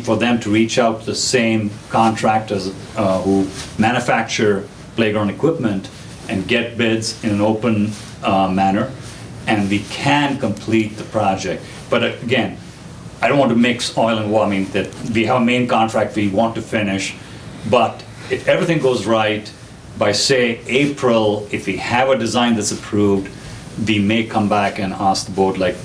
for them to reach out to the same contractors who manufacture playground equipment and get bids in an open manner, and we can complete the project. But again, I don't want to mix oil and water. I mean, that we have a main contract we want to finish, but if everything goes right, by say April, if we have a design that's approved, we may come back and ask the board, like,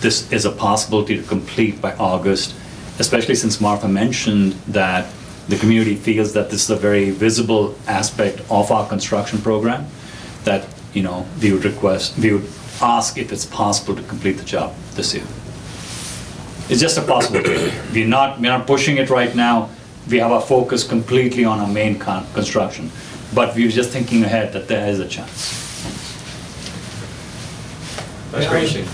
this is a possibility to complete by August, especially since Martha mentioned that the community feels that this is a very visible aspect of our construction program, that, you know, we would ask if it's possible to complete the job this year. It's just a possibility. We're not pushing it right now. We have our focus completely on our main construction, but we're just thinking ahead that there is a chance. That's great.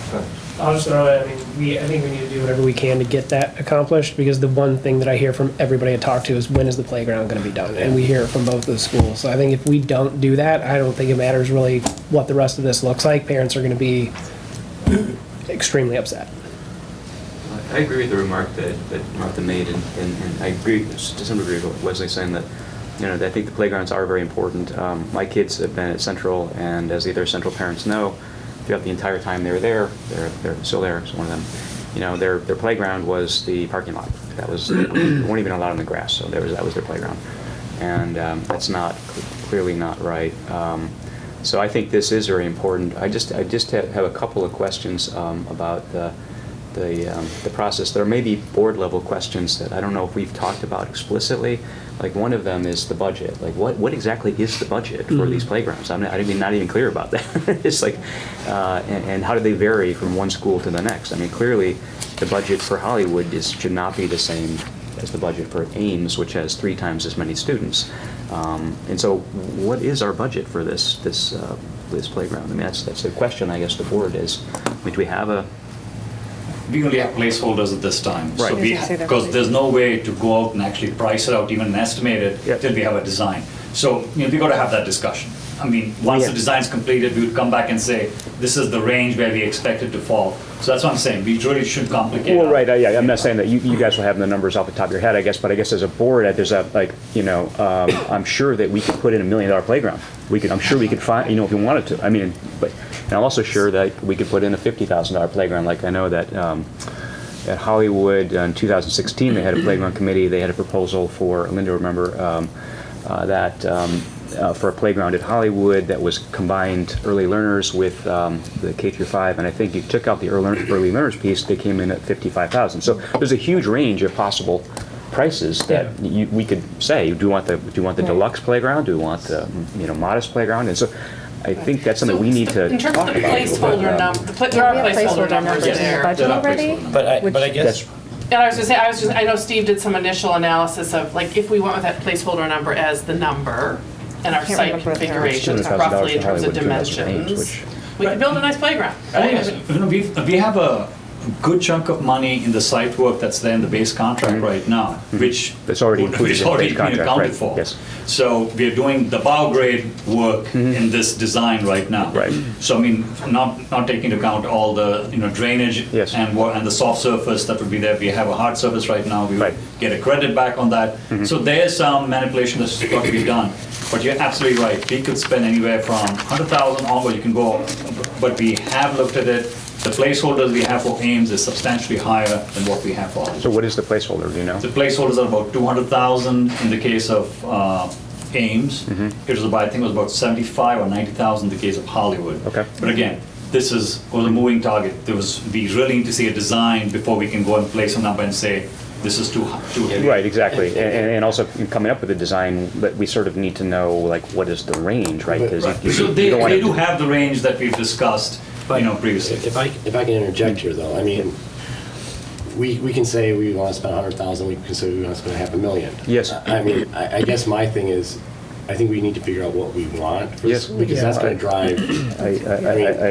I'll just throw it, I think we need to do whatever we can to get that accomplished, because the one thing that I hear from everybody I talk to is, when is the playground gonna be done? And we hear it from both of the schools. So I think if we don't do that, I don't think it matters really what the rest of this looks like. Parents are gonna be extremely upset. I agree with the remark that Martha made, and I agree to some degree with what Wesley's saying, that, you know, I think the playgrounds are very important. My kids have been at Central, and as the other Central parents know, throughout the entire time they were there, they're still there, so one of them, you know, their playground was the parking lot. That was, they weren't even allowed on the grass, so that was their playground. And that's clearly not right. So I think this is very important. I just have a couple of questions about the process. There may be board level questions that I don't know if we've talked about explicitly. Like, one of them is the budget. Like, what exactly is the budget for these playgrounds? I'm not even clear about that. It's like, and how do they vary from one school to the next? I mean, clearly the budget for Hollywood should not be the same as the budget for Ames, which has 3 times as many students. And so what is our budget for this playground? I mean, that's the question, I guess, the board is. I mean, do we have a... We only have placeholders at this time. Right. So because there's no way to go out and actually price it out, even estimate it, till we have a design. So, you know, we got to have that discussion. I mean, once the design's completed, we would come back and say, this is the range where we expect it to fall. So that's what I'm saying. We really shouldn't complicate it. Well, right, yeah, I'm not saying that you guys will have the numbers off the top of your head, I guess, but I guess as a board, there's a, like, you know, I'm sure that we could put in $1 million playground. I'm sure we could find, you know, if we wanted to. I mean, but and I'm also sure that we could put in a $50,000 playground. Like, I know that at Hollywood in 2016, they had a playground committee. They had a proposal for, Linda, remember, for a playground at Hollywood that was combined early learners with the K through 5, and I think you took out the early learners piece, they came in at $55,000. So there's a huge range of possible prices that we could say, do you want the deluxe playground? Do you want the modest playground? And so I think that's something we need to in terms talk of the about. placeholder number, there are placeholder numbers in there. Budget already? But I guess. And I was gonna say, I know Steve did some initial analysis of, like, if we went with that placeholder number as the number, and our site configurations roughly in terms of dimensions, we could build a nice playground. We have a good chunk of money in the site work that's there in the base contract right now, which that's already included in the base contract, accounted for. Yes. So we're doing the bow grade work in this design right now. Right. So I mean, not taking into account all the drainage and the soft surface that would be there. We have a hard surface right now. We would get a credit back on that. So there's some manipulation that's got to be done. But you're absolutely right. We could spend anywhere from $100,000 onward. You can go, but we have looked at it. The placeholders we have for Ames is substantially higher than what we have for others. So what is the placeholder, do you know? The placeholders are about $200,000 in the case of Ames. It was about, I think it was about $75,000 or $90,000 in the case of Hollywood. Okay. But again, this was a moving target. We really need to see a design before we can go and place a number and say, this is too heavy. Right, exactly. And also coming up with a design, but we sort of need to know, like, what is the range, right? Because so they do have the range that we've discussed previously. If I can interject here, though, I mean, we can say we want to spend 100,000, we can say we want to spend $500,000. Yes. I mean, I guess my thing is, I think we need to figure out what we want for Yes. this, because that's going to drive. I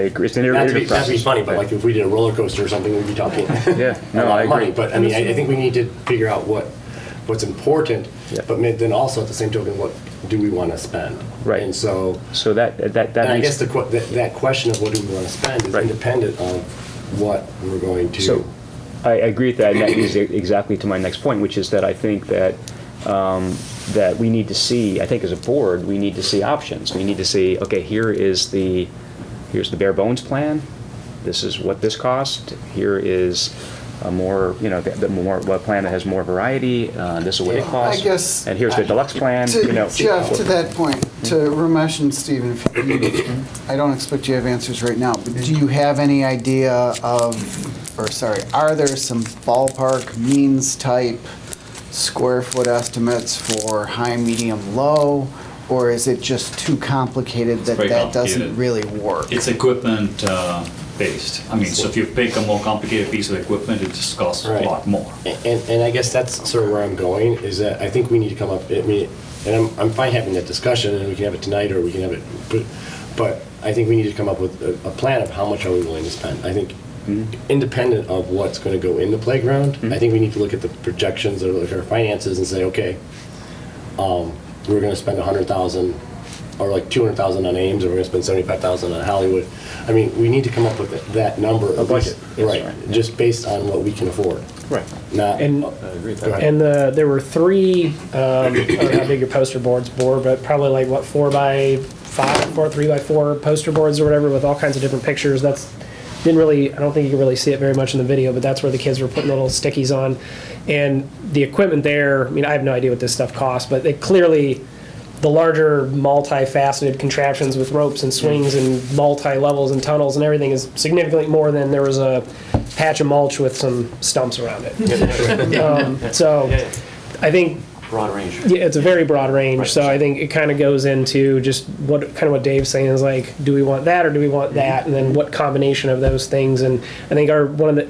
agree. It's an iterative Not to be process. funny, but like if we did a roller coaster or something, we'd be talking Yeah, a no, lot I of money. agree. But I mean, I think we need to figure out what's important, Yeah. but then also at the same token, what do we want to spend? Right. And so that and I makes- guess that question of what do we want to spend is independent of what we're going to. So I agree with that, and that leads exactly to my next point, which is that I think that that we need to see, I think as a board, we need to see options. We need to see, okay, here's the bare bones plan. This is what this cost. Here is a more, what plan that has more variety. This is what it costs. I guess. And here's the deluxe plan. Jeff, to that point, to Ramesh and Stephen, I don't expect you to have answers right now, but do you have any idea are there some ballpark means type square foot estimates for high, medium, low? Or is it just too complicated that very doesn't complicated. really work? It's equipment based. I mean, so if you pick a more complicated piece of equipment, it just costs a lot more. And I guess that's sort of where I'm going, is that I think we need to come up, I mean, and I'm fine having that discussion, and we can have it tonight, or we can have it, but I think we need to come up with a plan of how much are we willing to spend. I think independent of what's going to go in the playground, I think we need to look at the projections or look at our finances and say, okay, we're going to spend 100,000 or like 200,000 on Ames, or we're going to spend 75,000 on Hollywood. I mean, we need to come up with that number. A budget. Right, just based on what we can afford. Right. Not. And, there were three, I don't know how big your poster boards were, but probably like, what, 4x5, 3x4 poster boards or whatever, with all kinds of different pictures. I don't think you can really see it very much in the video, but that's where the kids were putting little stickies on. And the equipment there, I mean, I have no idea what this stuff costs, but it clearly, the larger multi-faceted contraptions with ropes and swings and multi-levels and tunnels and everything is significantly more than there was a patch of mulch with some stumps around it. So I think Broad range. yeah, it's a very broad range. So I think it kind of goes into just what Dave's saying is like, do we want that or do we want that, and then what combination of those things. And I think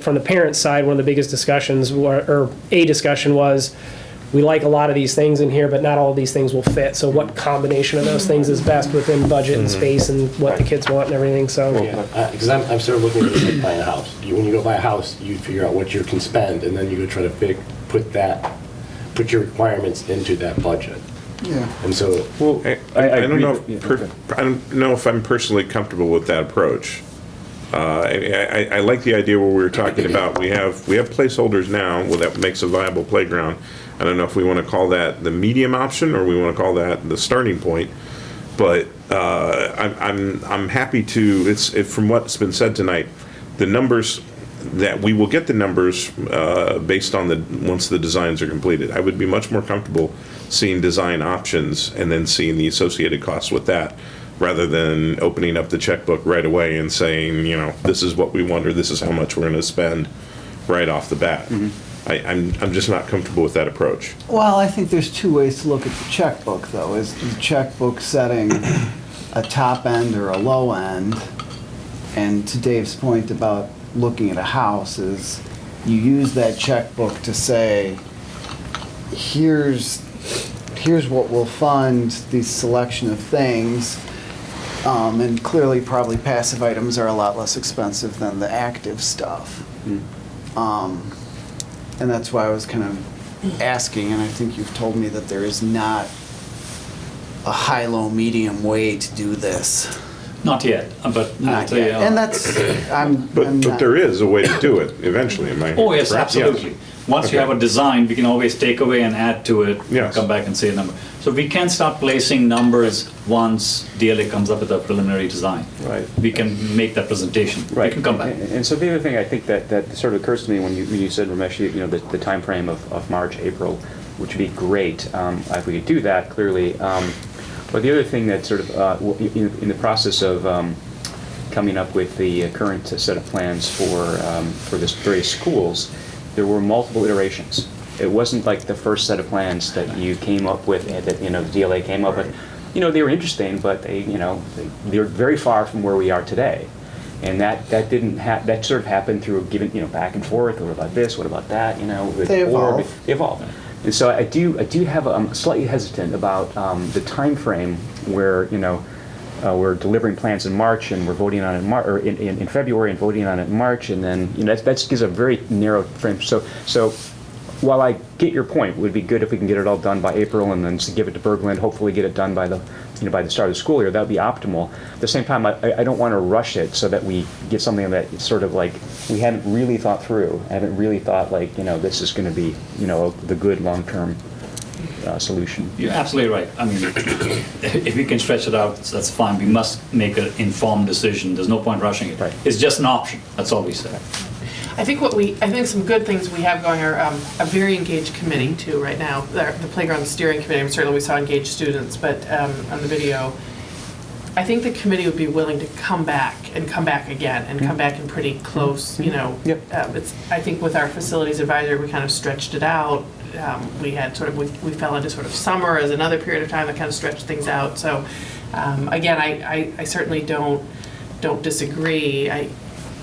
from the parents' side, one of the biggest discussions or a discussion was, we like a lot of these things in here, but not all of these things will fit. So what combination of those things is best within budget and space and what the kids want and everything. So Because I'm sort of looking at it like buying a house. When you go buy a house, you figure out what you can spend, and then you go try to put your requirements into that budget. Yeah. And so. Well, I don't know if I'm personally comfortable with that approach. I like the idea where we were talking about we have placeholders now. Well, that makes a viable playground. I don't know if we want to call that the medium option or we want to call that the starting point. But I'm happy to. From what's been said tonight, the numbers that we will get the numbers based on once the designs are completed. I would be much more comfortable seeing design options and then seeing the associated costs with that, rather than opening up the checkbook right away and saying, this is what we want or this is how much we're going to spend right off the bat. Mm-hmm. I'm just not comfortable with that approach. Well, I think there's two ways to look at the checkbook, though. Is the checkbook setting a top end or a low end? And to Dave's point about looking at a house, is you use that checkbook to say, here's what we'll fund these selection of things. And clearly, probably passive items are a lot less expensive than the active stuff. And that's why I was kind of asking, and I think you've told me that there is not a high, low, medium way to do this. Not yet, but I'll Not tell you. yet. And that's, But there is a way to do it eventually, in my Oh, yes, correct? absolutely. Once you have a design, we can always take away and add to it, Yes. come back and say a number. So we can start placing numbers once DLA comes up with a preliminary design. Right. We can make that presentation. Right. We can come back. And so the other thing I think that sort of occurs to me when you said, Ramesh, the time frame of March, April, which would be great if we could do that, clearly. But the other thing that sort of, in the process of coming up with the current set of plans for the various schools, there were multiple iterations. It wasn't like the first set of plans that you came up with, that the DLA came up with. They were interesting, but they're very far from where we are today. And that didn't that sort of happened through giving, back and forth. What about this? What about that? They evolve. They evolve. And so I do have I'm slightly hesitant about the time frame where we're delivering plans in March and we're voting on it in February and voting on it in March, and then that gives a very narrow frame. So while I get your point, it would be good if we can get it all done by April and then give it to Berglund, hopefully get it done by the start of the school year. That would be optimal. At the same time, I don't want to rush it so that we get something that is sort of like we haven't really thought through. I haven't really thought this is going to be the good long-term solution. You're absolutely right. I mean, if we can stretch it out, that's fine. We must make an informed decision. There's no point rushing it. Right. It's just an option. That's all we say. I think some good things we have going are a very engaged committee too right now. The playground steering committee, certainly we saw engaged students, but on the video, I think the committee would be willing to come back again and come back in pretty close, I think with our facilities advisory, we kind of stretched it out. We had we fell into sort of summer as another period of time that kind of stretched things out. So again, I certainly don't disagree.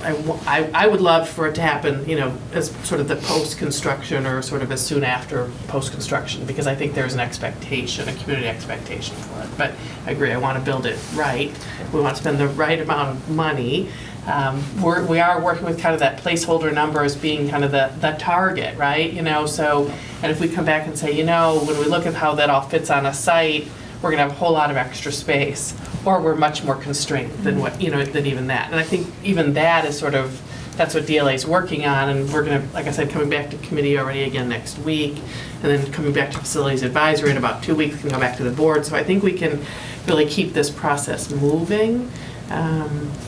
I would love for it to happen, as sort of the post-construction or sort of as soon after post-construction, because I think there's an expectation, a community expectation for it. But I agree, I want to build it right. We want to spend the right amount of money. We are working with kind of that placeholder number as being kind of the target, right? So, and if we come back and say, when we look at how that all fits on a site, we're going to have a whole lot of extra space, or we're much more constrained than than even that. And I think even that is that's what DLA is working on, and we're going to, like I said, coming back to committee already again next week, and then coming back to facilities advisory in about 2 weeks, can go back to the board. So I think we can really keep this process moving,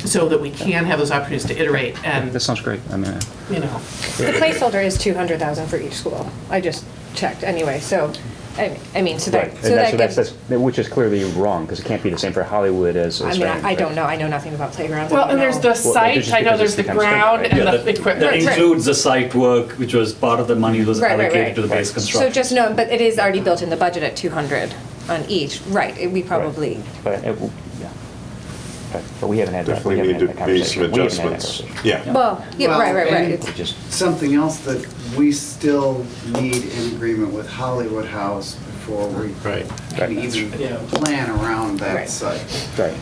so that we can have those opportunities to iterate. And that sounds great. The placeholder is $200,000 for each school. I just checked anyway. So. Which is clearly wrong, because it can't be the same for Hollywood as. I don't know. I know nothing about playgrounds. Well, and there's the site. I know there's the ground and the equipment. That includes the site work, which was part of the money was allocated to the base construction. So just know, but it is already built in the budget at 200 on each. Right. We probably. But we haven't had that. Definitely need to make some adjustments. Yeah. Well, right. It's just something else that we still need in agreement with Hollywood House before we can even plan around that site. Right.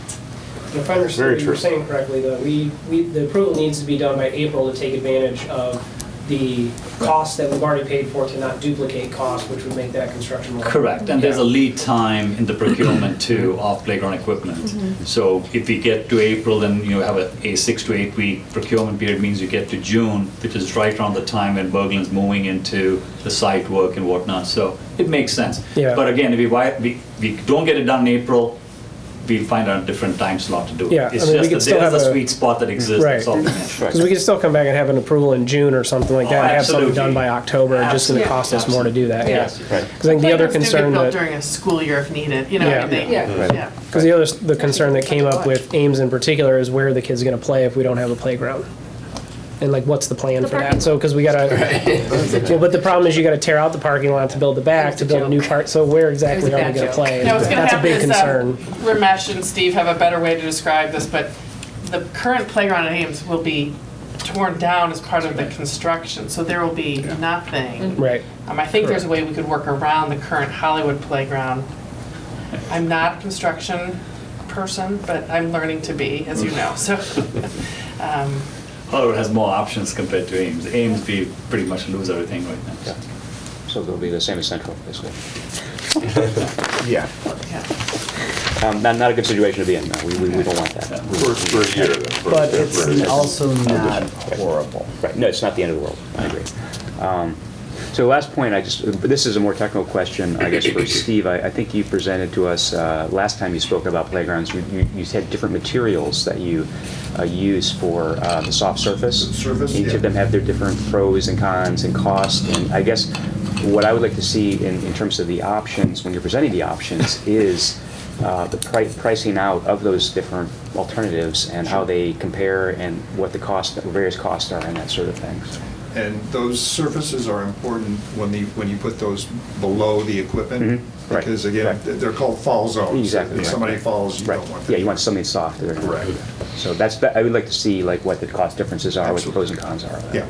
If I understand what you're saying correctly, though, the approval needs to be done by April to take advantage of the costs that we've already paid for, to not duplicate costs, which would make that construction more. Correct, and there's a lead time in the procurement too of playground equipment. So if we get to April, then you have a 6 to 8 week procurement period, means you get to June, which is right around the time when Berglund's moving into the site work and whatnot. So it makes sense. Yeah. But again, if we don't get it done in April, we'll find a different time slot to do it. Yeah, It's I mean, we just could that still there's have a sweet spot that exists. Right. That's all we meant. Because we could still come back and have an approval in June or something like that, and have something Absolutely. done by October. It's just going to cost us more to do that. Yes. Because I think the other concern built that. during a school year if needed. Yeah. Because the concern that came up with Ames in particular is where the kids are going to play if we don't have a playground. And what's the plan for that? So, because we got to, well, but the problem is you got to tear out the parking lot to build the back, to build a new part. So where exactly are we going to play? That's a big concern. Ramesh and Steve have a better way to describe this, but the current playground at Ames will be torn down as part of the construction, so there will be nothing. Right. I think there's a way we could work around the current Hollywood playground. I'm not a construction person, but I'm learning to be, as you know. So. Hollywood has more options compared to Ames. Ames, we pretty much lose everything right now. Yeah. So it'll be the same as Central, basically. Yeah. Not a good situation to be in. No, we don't want that. For a year. But it's also not horrible. Right. No, it's not the end of the world. I agree. So last point, this is a more technical question, I guess, for Steve. I think you presented to us last time you spoke about playgrounds. You had different materials that you use for the soft surface. Each of them have their different pros and cons and costs. And I guess what I would like to see in terms of the options, when you're presenting the options, is the pricing out of those different alternatives and how they compare and what the various costs are and that sort of thing. And those surfaces are important when you put those below the equipment. Right, Because again, right. they're called fall zones. Exactly, If right, somebody right. falls, you Right. don't want Yeah, them. you want something soft. There. Correct. So I would like to see like what the cost differences are, what the pros and cons are. of that. Yeah.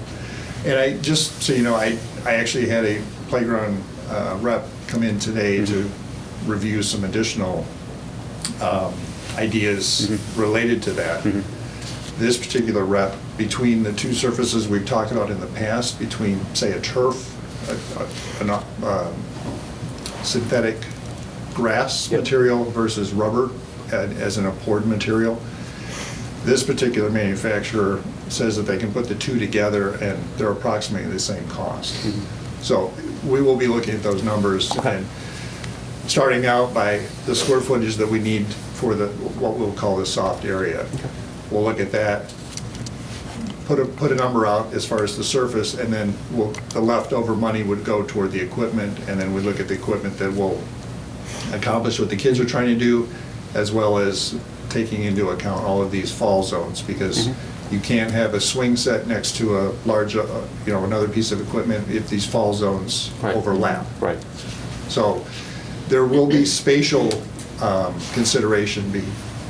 And I, just so you know, I actually had a playground rep come in today to review some additional ideas related to that. This particular rep, between the two surfaces we've talked about in the past, between, say, a turf, synthetic grass material versus rubber as an poured material, this particular manufacturer says that they can put the two together and they're approximately the same cost. So we will be looking at those numbers and starting out by the square footage that we need for what we'll call the soft area. We'll look at that, put a number out as far as the surface, and then the leftover money would go toward the equipment, and then we look at the equipment that will accomplish what the kids are trying to do, as well as taking into account all of these fall zones, because you can't have a swing set next to a large, another piece of equipment if these fall zones overlap. Right. So there will be spatial consideration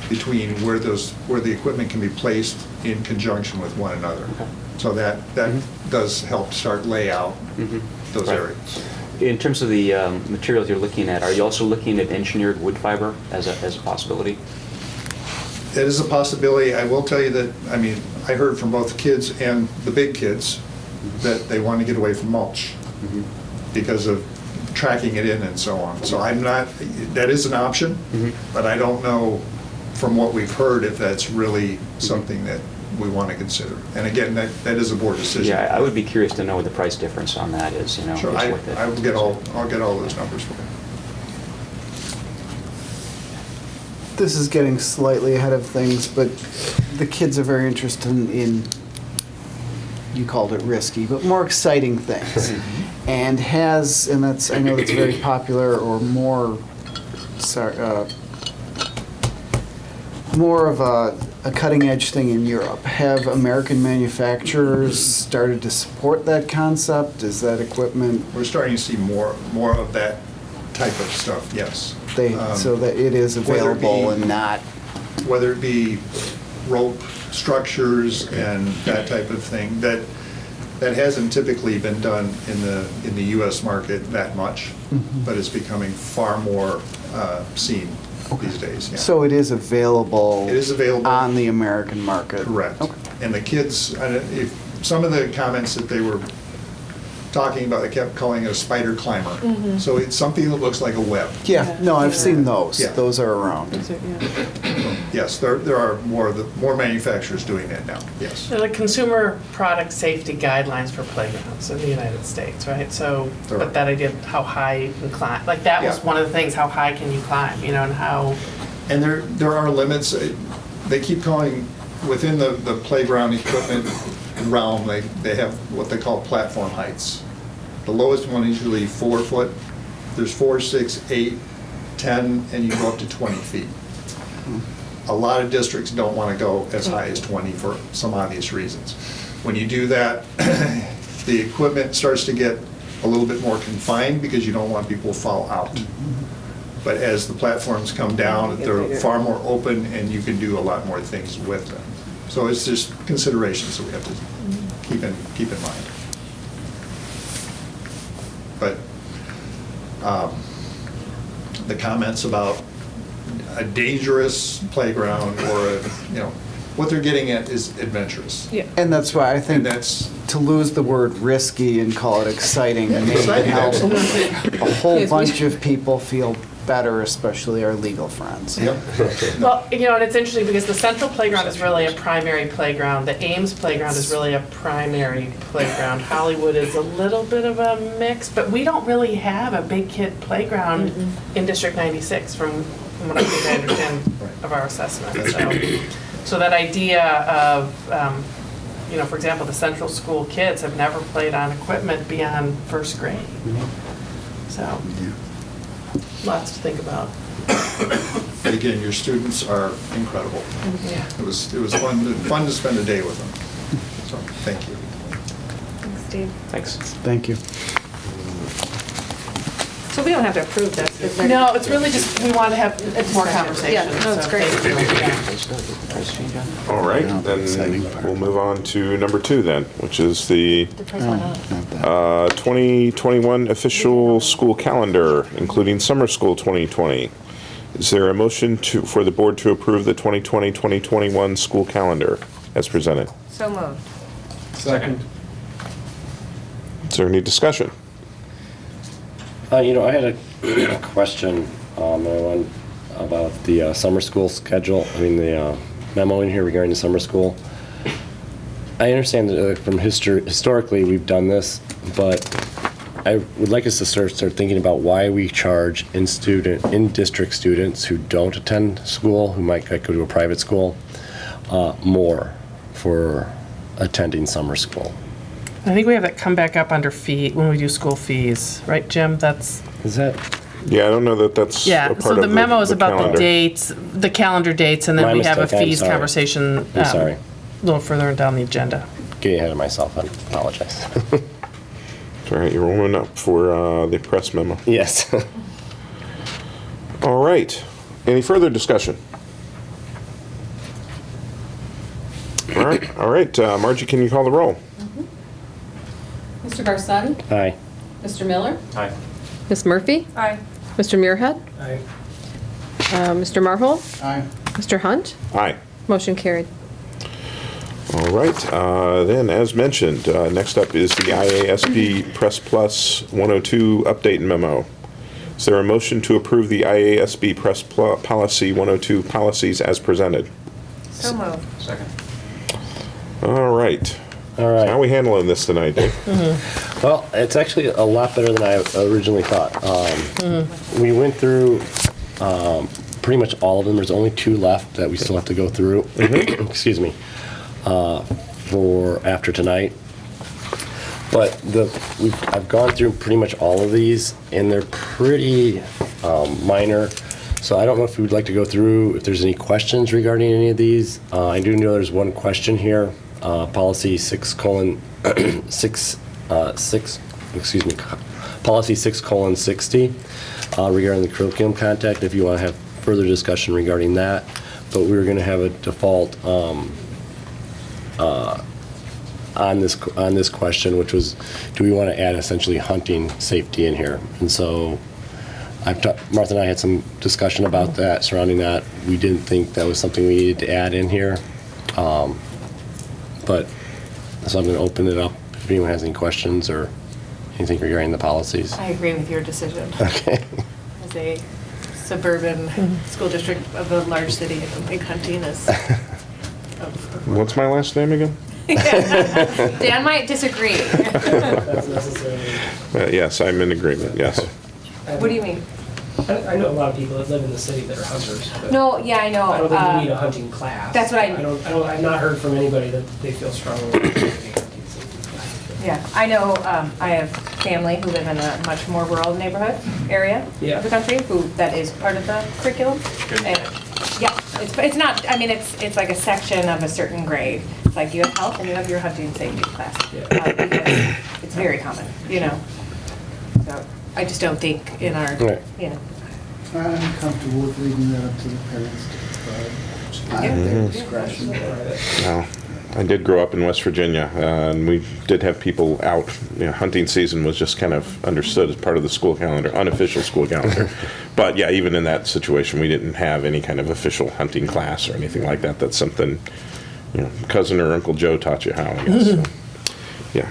between where the equipment can be placed in conjunction with one another. So that does help start layout those Right. areas. In terms of the materials you're looking at, are you also looking at engineered wood fiber as a possibility? That is a possibility. I will tell you that, I heard from both kids and the big kids that they want to get away from mulch because of tracking it in and so on. So that is an option, but I don't know from what we've heard if that's really something that we want to consider. And again, that is a board decision. Yeah, I would be curious to know what the price difference on that is, Sure, if it's worth it. I'll get all those numbers for you. This is getting slightly ahead of things, but the kids are very interested in, you called it risky, but more exciting things. And I know that's very popular, or more of a cutting edge thing in Europe. Have American manufacturers started to support that concept? Is that equipment? We're starting to see more of that type of stuff, yes. So that it is available and not. Whether it be rope structures and that type of thing, that hasn't typically been done in the U.S. market that much, but it's becoming far more seen these days. Yeah. So it is available. It is available on the American market. Correct. Okay. And the kids, some of the comments that they were talking about, they kept calling it a spider climber. So it's something that looks like a web. Yeah, no, I've seen those. Yeah. Those are around. Yes, there are more manufacturers doing that now, yes. There are like consumer product safety guidelines for playgrounds in the United States, right? So, but that idea of how high you can climb, like that was one of the things, how high can you climb, and how. And there are limits. They keep calling, within the playground equipment realm, they have what they call platform heights. The lowest one is usually 4 foot. There's 4, 6, 8, 10, and you go up to 20 feet. A lot of districts don't want to go as high as 20 for some obvious reasons. When you do that, the equipment starts to get a little bit more confined because you don't want people to fall out. But as the platforms come down, they're far more open and you can do a lot more things with them. So it's just considerations that we have to keep in mind. But the comments about a dangerous playground or what they're getting at is adventurous. Yeah. And that's why I think to lose the word risky and call it exciting may help a whole bunch of people feel better, especially our legal friends. Yep. Well, and it's interesting because the Central Playground is really a primary playground. The Ames Playground is really a primary playground. Hollywood is a little bit of a mix, but we don't really have a big kid playground in District 96 from what I think I understand of our assessment. So that idea of, for example, the Central School kids have never played on equipment beyond first grade. So. Lots to think about. But again, your students are incredible. Yeah. It was fun to spend a day with them. So thank you. Thanks, Steve. Thanks. Thank you. So we don't have to approve this. 'cause they're- No, it's really just, we want to have more Discussion. conversation. Yeah, no, it's so great. thank you. All right, then we'll move on to number 2 then, which is the 2021 official school calendar, including summer school 2020. Is there a motion for the board to approve the 2020-2021 school calendar as presented? So moved. Second. Is there any discussion? I had a question about the summer school schedule. I mean, the memo in here regarding the summer school. I understand that from historically we've done this, but I would like us to start thinking about why we charge in-district students who don't attend school, who might go to a private school, more for attending summer school. I think we have that come back up under fee, when we do school fees, right, Jim? Is that? Yeah, I don't know that that's a Yeah, part so of the memo is about the calendar. dates, the calendar dates, and then My we have a mistake, I'm fees sorry. conversation I'm sorry. a little further down the agenda. Getting ahead of myself, I apologize. It's all right, you're warming up for the press memo. Yes. All right, any further discussion? All right, Margie, can you call the roll? Mr. Garcetti? Aye. Mr. Miller? Aye. Ms. Murphy? Aye. Mr. Muirhead? Aye. Mr. Marhol? Aye. Mr. Hunt? Aye. Motion carried. All right, then, as mentioned, next up is the IASB Press Plus 102 update memo. Is there a motion to approve the IASB Press Plus Policy 102 policies as presented? So moved. Second. All right. All right. So how are we handling this tonight, Dave? Well, it's actually a lot better than I originally thought. We went through pretty much all of them. There's only 2 left that we still have to go through. Excuse me. For after tonight. But I've gone through pretty much all of these, and they're pretty minor. So I don't know if you would like to go through, if there's any questions regarding any of these. I do know there's one question here. Policy 6:6, excuse me, policy 6:60 regarding the curriculum content, if you want to have further discussion regarding that. But we were going to have a default on this question, which was, do we want to add essentially hunting safety in here? And so Martha and I had some discussion about that, surrounding that. We didn't think that was something we needed to add in here. But, so I'm going to open it up if anyone has any questions or anything regarding the policies. I agree with your decision. Okay. As a suburban school district of a large city, I don't think hunting is. What's my last name again? Dan might disagree. That's necessarily. Yes, I'm in agreement, yes. What do you mean? I know a lot of people that live in the city that are hunters. But No, yeah, I know. I don't think we need a hunting class. That's what I- I've not heard from anybody that they feel strongly about a hunting safety class. Yeah, I know, I have family who live in a much more rural neighborhood area Yeah. of the country, that is part of the curriculum. And, yeah, it's not, I mean, it's like a section of a certain grade. It's like you have health and you have your hunting safety class. Because it's very common, you know? So I just don't think in our, Right. you know. I'm comfortable with leaving that up to the parents to decide at their discretion. Well, I did grow up in West Virginia, and we did have people out. Hunting season was just kind of understood as part of the school calendar, unofficial school calendar. But yeah, even in that situation, we didn't have any kind of official hunting class or anything like that. That's something, cousin or Uncle Joe taught you how, I guess. So, yeah.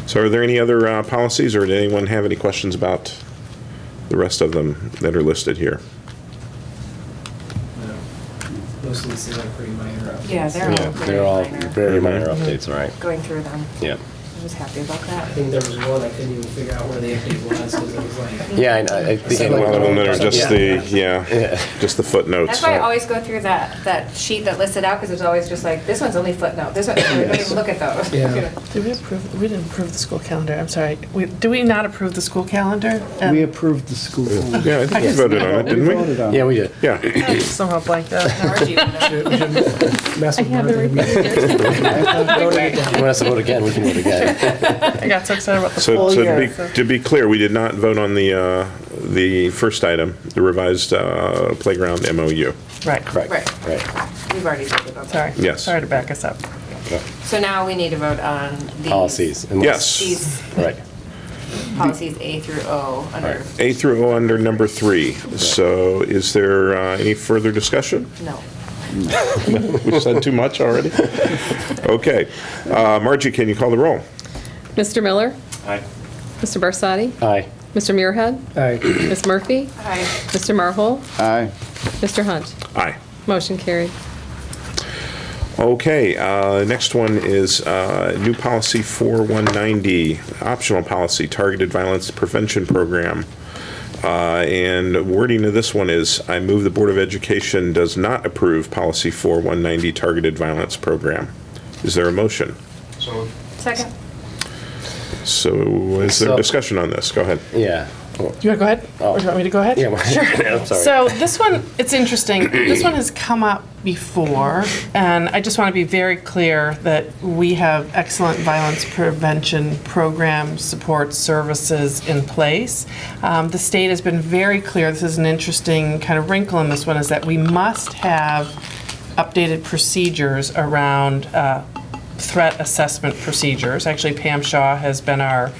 So are there any other policies, or did anyone have any questions about the rest of them that are listed here? Most of these seem like pretty minor updates. Yeah, They're all very minor updates, right? Going through them. Yeah. I was happy about that. I think there was one I couldn't even figure out where the update was because it was like. Yeah, I think A lot of them that are just just the footnotes. That's why I always go through that sheet that lists it out, because there's always just like, this one's only footnote, this one, we don't even look at those. Yeah. You know. We didn't approve the school calendar, I'm sorry. Do we not approve the school calendar? We approved the school. Yeah, I think we voted on it, didn't we? voted on it. Yeah, we did. Yeah. I somehow blanked out. Mess with Martha. If you want us to vote again, we can vote again. I got so excited about the So, full so year. to be clear, we did not vote on the first item, the revised playground MOU. Right. Correct. Right. Right. We've already voted on that. Sorry. Yes. Sorry to back us up. So now we need to vote on these. Policies. Yes. These Right. policies A through O under, A through O under number 3. So is there any further discussion? no. We said too much already? Okay. Margie, can you call the roll? Mr. Miller? Aye. Mr. Barsadi? Aye. Mr. Muirhead? Aye. Ms. Murphy? Aye. Mr. Marhol? Aye. Mr. Hunt? Aye. Motion carried. Okay, next one is new policy 4190, optional policy, targeted violence prevention program. And wording of this one is, I move the Board of Education does not approve policy 4190, targeted violence program. Is there a motion? Second. So is there So- discussion on this? Go ahead. Yeah. Do you want to go ahead? Or do you want me to go ahead? Yeah, well, Sure. I'm sorry. So this one, it's interesting. This one has come up before, and I just want to be very clear that we have excellent violence prevention programs, support services in place. The state has been very clear, this is an interesting kind of wrinkle in this one, is that we must have updated procedures around threat assessment procedures. Actually, Pam Shaw has been our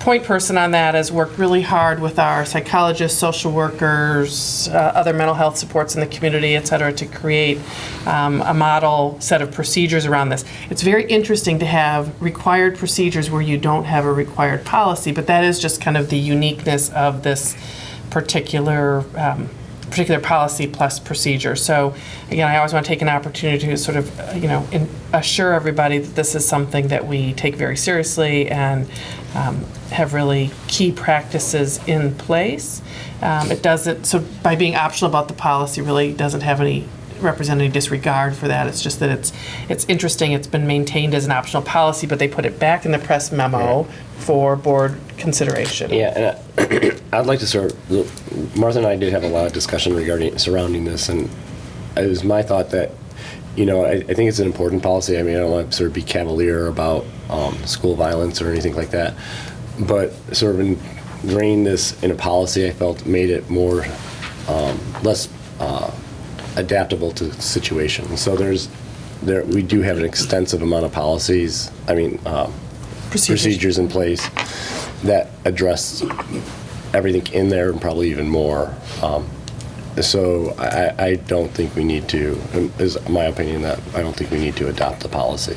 point person on that, has worked really hard with our psychologists, social workers, other mental health supports in the community, et cetera, to create a model set of procedures around this. It's very interesting to have required procedures where you don't have a required policy, but that is just kind of the uniqueness of this particular policy plus procedure. So again, I always want to take an opportunity to sort of, assure everybody that this is something that we take very seriously and have really key practices in place. It doesn't, so by being optional about the policy really doesn't have any represent any disregard for that. It's just that it's interesting. It's been maintained as an optional policy, but they put it back in the press memo for board consideration. Yeah, and I'd like to Martha and I did have a lot of discussion surrounding this, and it was my thought that, I think it's an important policy. I mean, I don't want to sort of be cavalier about school violence or anything like that, but sort of ingraining this in a policy, I felt made it more, less adaptable to the situation. So we do have an extensive amount of policies, procedures in place that address everything in there and probably even more. So I don't think we need to, is my opinion, that I don't think we need to adopt the policy.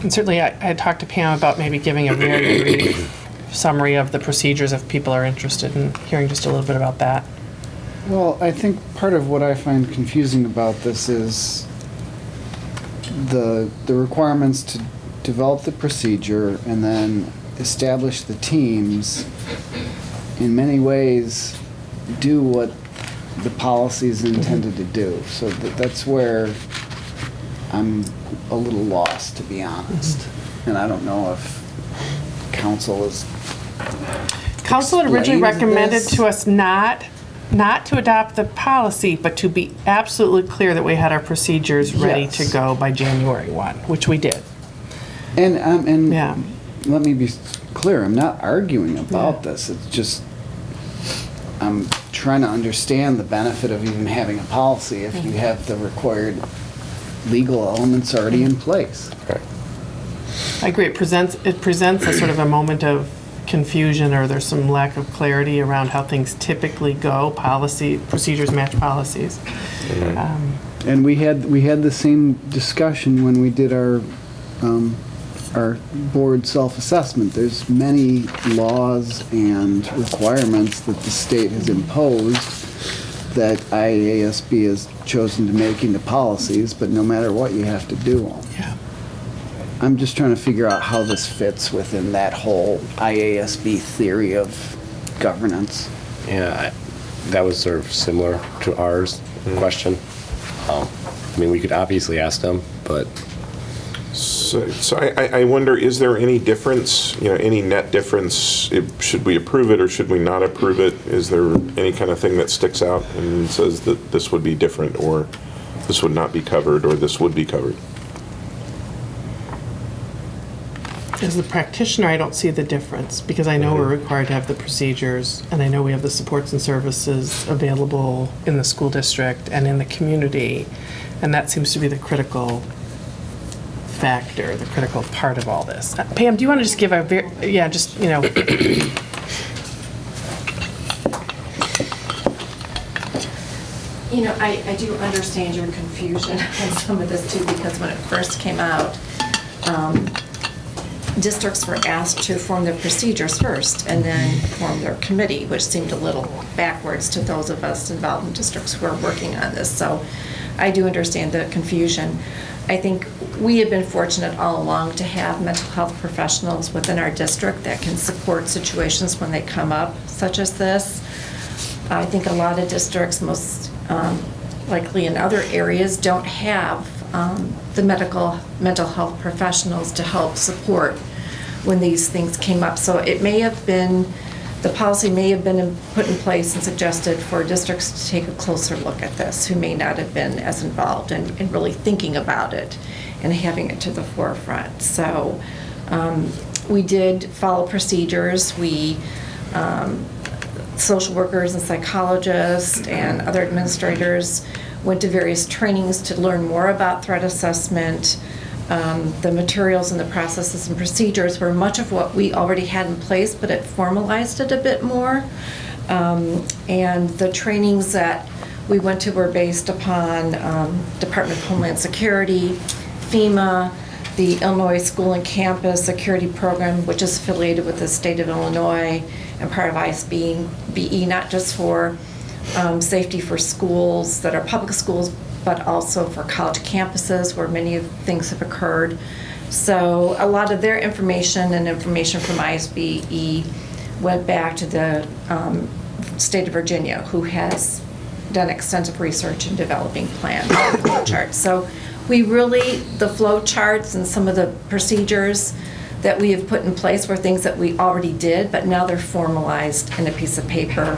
And certainly I had talked to Pam about maybe giving a very brief summary of the procedures if people are interested in hearing just a little bit about that. Well, I think part of what I find confusing about this is the requirements to develop the procedure and then establish the teams in many ways do what the policy is intended to do. So that's where I'm a little lost, to be honest. And I don't know if council is. Council had originally explained recommended this. to us not to adopt the policy, but to be absolutely clear that we had our procedures ready Yes. to go by January 1, which we did. And Yeah. let me be clear, I'm not arguing about this. It's just, I'm trying to understand the benefit of even having a policy if you have the required legal elements already in place. I agree. It presents a sort of a moment of confusion, or there's some lack of clarity around how things typically go. Procedures match policies. And we had the same discussion when we did our board self-assessment. There's many laws and requirements that the state has imposed that IASB has chosen to make into policies, but no matter what, you have to do them. Yeah. I'm just trying to figure out how this fits within that whole IASB theory of governance. Yeah, that was sort of similar to ours question. We could obviously ask them, but. So I wonder, is there any difference, any net difference? Should we approve it or should we not approve it? Is there any kind of thing that sticks out and says that this would be different, or this would not be covered, or this would be covered? As the practitioner, I don't see the difference because I know we're required to have the procedures and I know we have the supports and services available in the school district and in the community. And that seems to be the critical factor, the critical part of all this. Pam, do you want to just give a I do understand your confusion on some of this too, because when it first came out, districts were asked to form their procedures first and then form their committee, which seemed a little backwards to those of us involved in districts who are working on this. So I do understand the confusion. I think we have been fortunate all along to have mental health professionals within our district that can support situations when they come up, such as this. I think a lot of districts, most likely in other areas, don't have the mental health professionals to help support when these things came up. So it may have been, the policy may have been put in place and suggested for districts to take a closer look at this, who may not have been as involved in really thinking about it and having it to the forefront. So we did follow procedures. We social workers and psychologists and other administrators went to various trainings to learn more about threat assessment. The materials and the processes and procedures were much of what we already had in place, but it formalized it a bit more. And the trainings that we went to were based upon Department of Homeland Security, FEMA, the Illinois School and Campus Security Program, which is affiliated with the state of Illinois and part of ISBE, not just for safety for schools that are public schools, but also for college campuses where many things have occurred. So a lot of their information and information from ISBE went back to the state of Virginia, who has done extensive research in developing plans and flow charts. So we really, the flow charts and some of the procedures that we have put in place were things that we already did, but now they're formalized in a piece of paper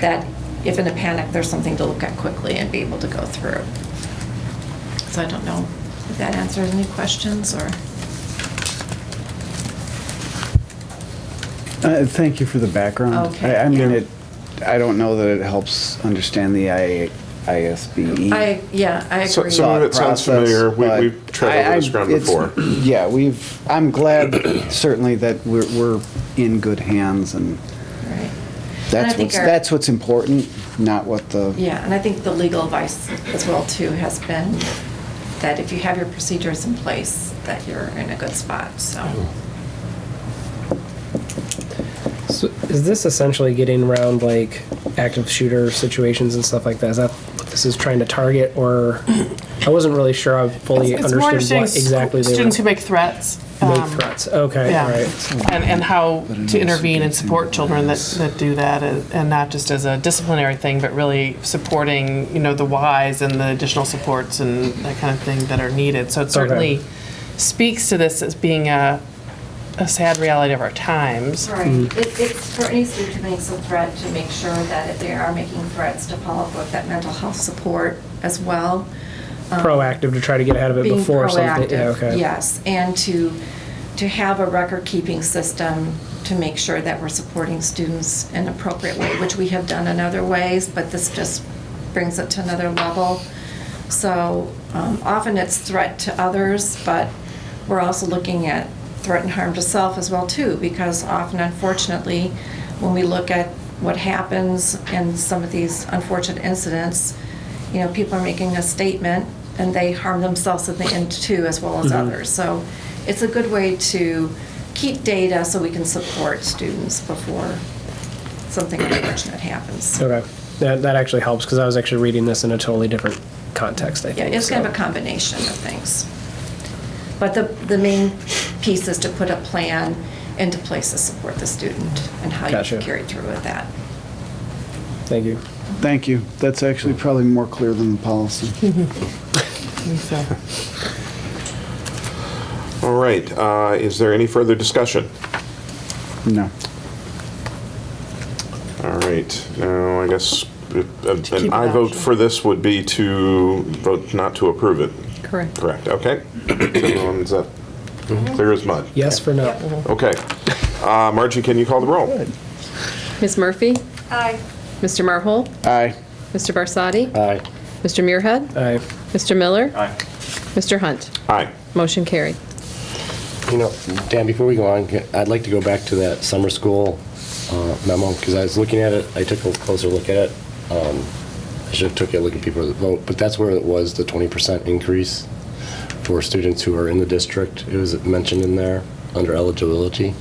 that if in a panic, there's something to look at quickly and be able to go through. So I don't know if that answers any questions or. Thank you for the background. Okay. I mean, I don't know that it helps understand the ISBE. I agree. Some of it sounds familiar. We've tread over this ground before. Yeah, I'm glad certainly that we're in good hands, and Right. that's what's important, not what the. Yeah, and I think the legal advice as well too has been that if you have your procedures in place, that you're in a good spot, so. So is this essentially getting around like active shooter situations and stuff like that? Is that what this is trying to target, or I wasn't really sure I fully It's more understood what exactly they were. students who make threats. Make threats. Okay, Yeah. right. And how to intervene and support children that do that, and not just as a disciplinary thing, but really supporting, the whys and the additional supports and that kind of thing that are needed. So it certainly speaks to this as being a sad reality of our times. Right. It's for any student who makes a threat to make sure that if they are making threats, to follow up with that mental health support as well. Proactive to try to get ahead of it Being before something. proactive, Yeah, okay. yes, and to have a record-keeping system to make sure that we're supporting students in an appropriate way, which we have done in other ways, but this just brings it to another level. So often it's threat to others, but we're also looking at threat and harm to self as well too, because often, unfortunately, when we look at what happens in some of these unfortunate incidents, people are making a statement and they harm themselves at the end too, as well as others. So it's a good way to keep data so we can support students before something unfortunate happens. Okay. That actually helps, because I was actually reading this in a totally different context, I Yeah, think. it's kind of a combination of things. But the main piece is to put a plan into place to support the student and how Gotcha. you carry through with that. Thank you. Thank you. That's actually probably more clear than the policy. All right, is there any further discussion? No. All right, now I guess an aye vote for this would be to vote not to approve it. Correct. Correct, okay. Is that Clear as mud. Yes for no. Okay. Margie, can you call the roll? Ms. Murphy? Aye. Mr. Marhol? Aye. Mr. Barsadi? Aye. Mr. Muirhead? Aye. Mr. Miller? Aye. Mr. Hunt? Aye. Motion carried. You know, Dan, before we go on, I'd like to go back to that summer school memo, because I was looking at it, I took a closer look at it. I should have took a look at people that vote, but that's where it was, the 20% increase for students who are in the district. It was mentioned in there under eligibility.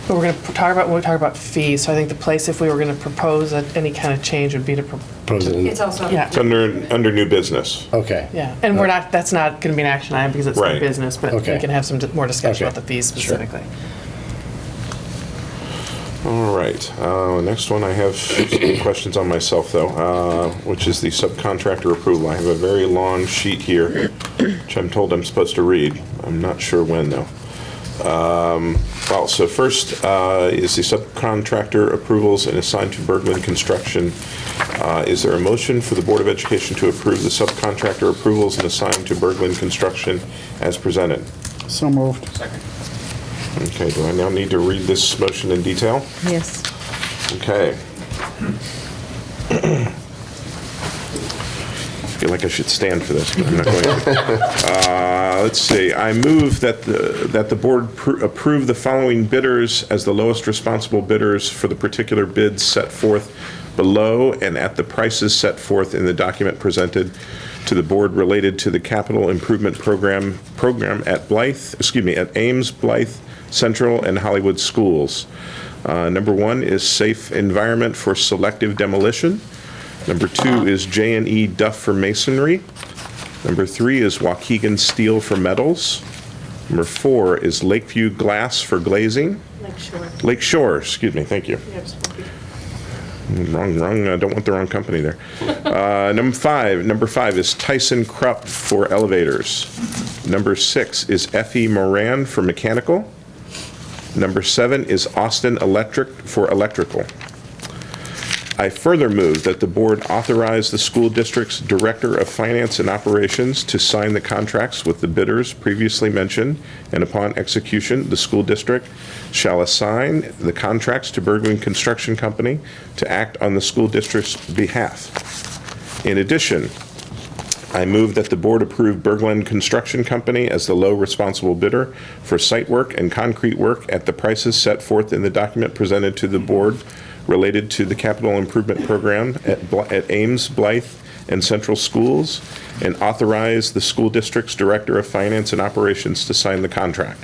But we're going to talk about, when we talk about fees, so I think the place, if we were going to propose any kind of change, would be to, It's also. yeah, It's under new business. Okay. yeah. And we're not, that's not going to be an action item because it's Right. new business, but we Okay. can have some more discussion Okay. about the fees specifically. All right. Next one, I have some questions on myself, though, which is the subcontractor approval. I have a very long sheet here, which I'm told I'm supposed to read. I'm not sure when, though. Well, so first is the subcontractor approvals and assigned to Bergman Construction. Is there a motion for the Board of Education to approve the subcontractor approvals and assigned to Bergman Construction as presented? So moved. Second. Okay, do I now need to read this motion in detail? Yes. Okay. I feel like I should stand for this, but I'm not going to. Let's see. I move that the board approve the following bidders as the lowest responsible bidders for the particular bids set forth below and at the prices set forth in the document presented to the board related to the capital improvement program at Ames, Blythe, Central, and Hollywood schools. Number 1 is Safe Environment for Selective Demolition. Number 2 is J&E Duff for Masonry. Number 3 is Waukegan Steel for metals. Number 4 is Lakeview Glass for glazing. Lakeshore, excuse me, thank you. Wrong, I don't want the wrong company there. Number five is Tyson Krupp for elevators. Number 6 is Effie Moran for mechanical. Number 7 is Austin Electric for electrical. I further move that the board authorize the school district's Director of Finance and Operations to sign the contracts with the bidders previously mentioned, and upon execution, the school district shall assign the contracts to Bergman Construction Company to act on the school district's behalf. In addition, I move that the board approve Bergman Construction Company as the low responsible bidder for site work and concrete work at the prices set forth in the document presented to the board related to the capital improvement program at Ames, Blythe, and Central Schools, and authorize the school district's Director of Finance and Operations to sign the contract.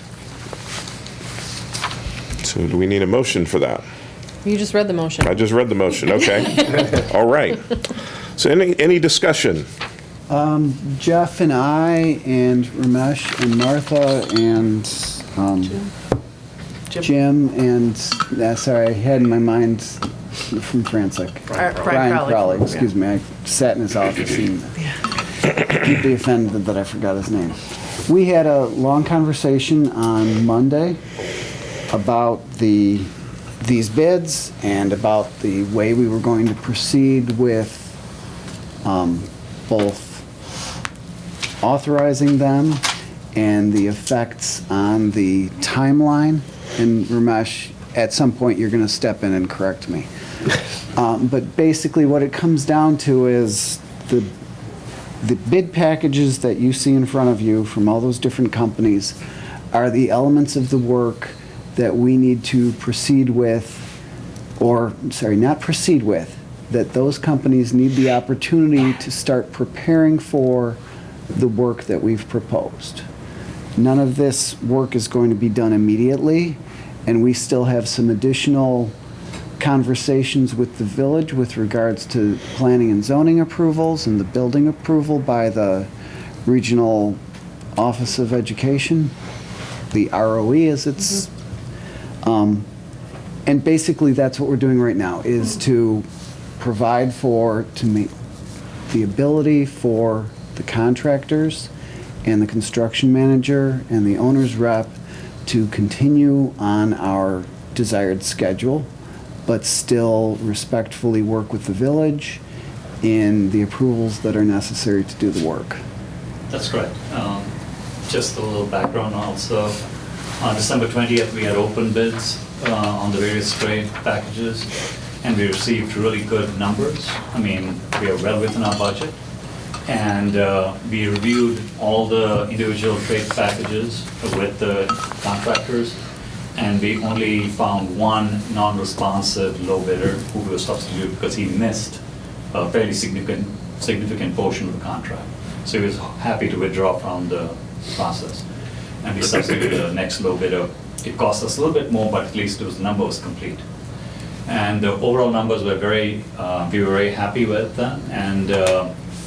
So do we need a motion for that? You just read the motion. I just read the motion, okay. All right. So any discussion? Jeff and I and Ramesh and Martha and Jim and, sorry, I had in my mind from Frantic. Brian Crowley, excuse me. I sat in his office and deeply offended that I forgot his name. We had a long conversation on Monday about these bids and about the way we were going to proceed with both authorizing them and the effects on the timeline. And Ramesh, at some point, you're going to step in and correct me. But basically, what it comes down to is the bid packages that you see in front of you from all those different companies are the elements of the work that we need to proceed with, or, sorry, not proceed with, that those companies need the opportunity to start preparing for the work that we've proposed. None of this work is going to be done immediately, and we still have some additional conversations with the village with regards to planning and zoning approvals and the building approval by the Regional Office of Education, the ROE as it's, and basically that's what we're doing right now, is to provide to make the ability for the contractors and the construction manager and the owner's rep to continue on our desired schedule, but still respectfully work with the village in the approvals that are necessary to do the work. That's correct. just a little background also. On December 20th, we had open bids on the various trade packages, and we received really good numbers. I mean, we are well within our budget. And we reviewed all the individual trade packages with the contractors, and we only found one non-responsive low bidder who we were substituted because he missed a fairly significant portion of the contract. So he was happy to withdraw from the process. And we substituted the next low bidder. It cost us a little bit more, but at least the number was complete. And the overall numbers were we were very happy with them. And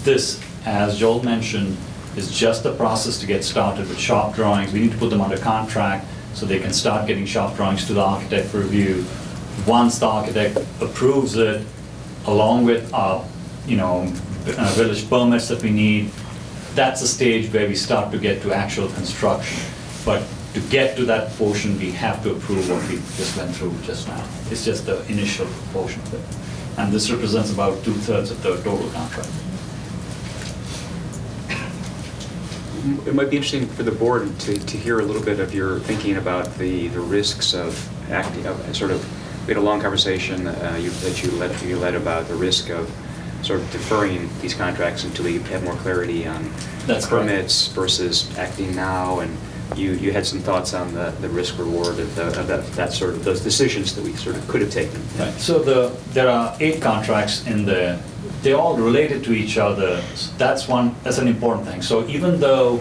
this, as Joel mentioned, is just the process to get started with shop drawings. We need to put them under contract so they can start getting shop drawings to the architect for review. Once the architect approves it, along with our, village permits that we need, that's the stage where we start to get to actual construction. But to get to that portion, we have to approve what we just went through just now. It's just the initial portion of it. And this represents about 2/3 of the total contract. It might be interesting for the board to hear a little bit of your thinking about the risks of acting, we had a long conversation that you led about the risk of sort of deferring these contracts until you have more clarity on permits versus acting now, and you had some thoughts on the risk reward of that sort of those decisions that we sort of could have taken. Right. So there are 8 contracts in there. They're all related to each other. So that's an important thing. So even though,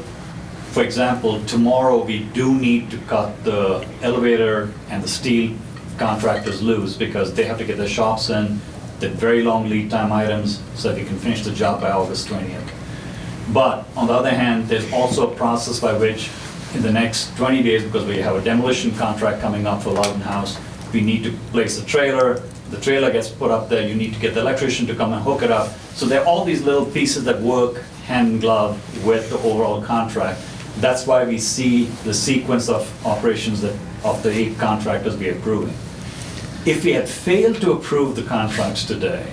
for example, tomorrow we do need to cut the elevator and the steel contractors loose because they have to get their shops in, the very long lead time items, so that we can finish the job by August 20th. But on the other hand, there's also a process by which in the next 20 days, because we have a demolition contract coming up for Loudon House, we need to place the trailer. The trailer gets put up there, you need to get the electrician to come and hook it up. So there are all these little pieces that work hand in glove with the overall contract. That's why we see the sequence of operations of the 8 contractors we are approving. If we had failed to approve the contracts today,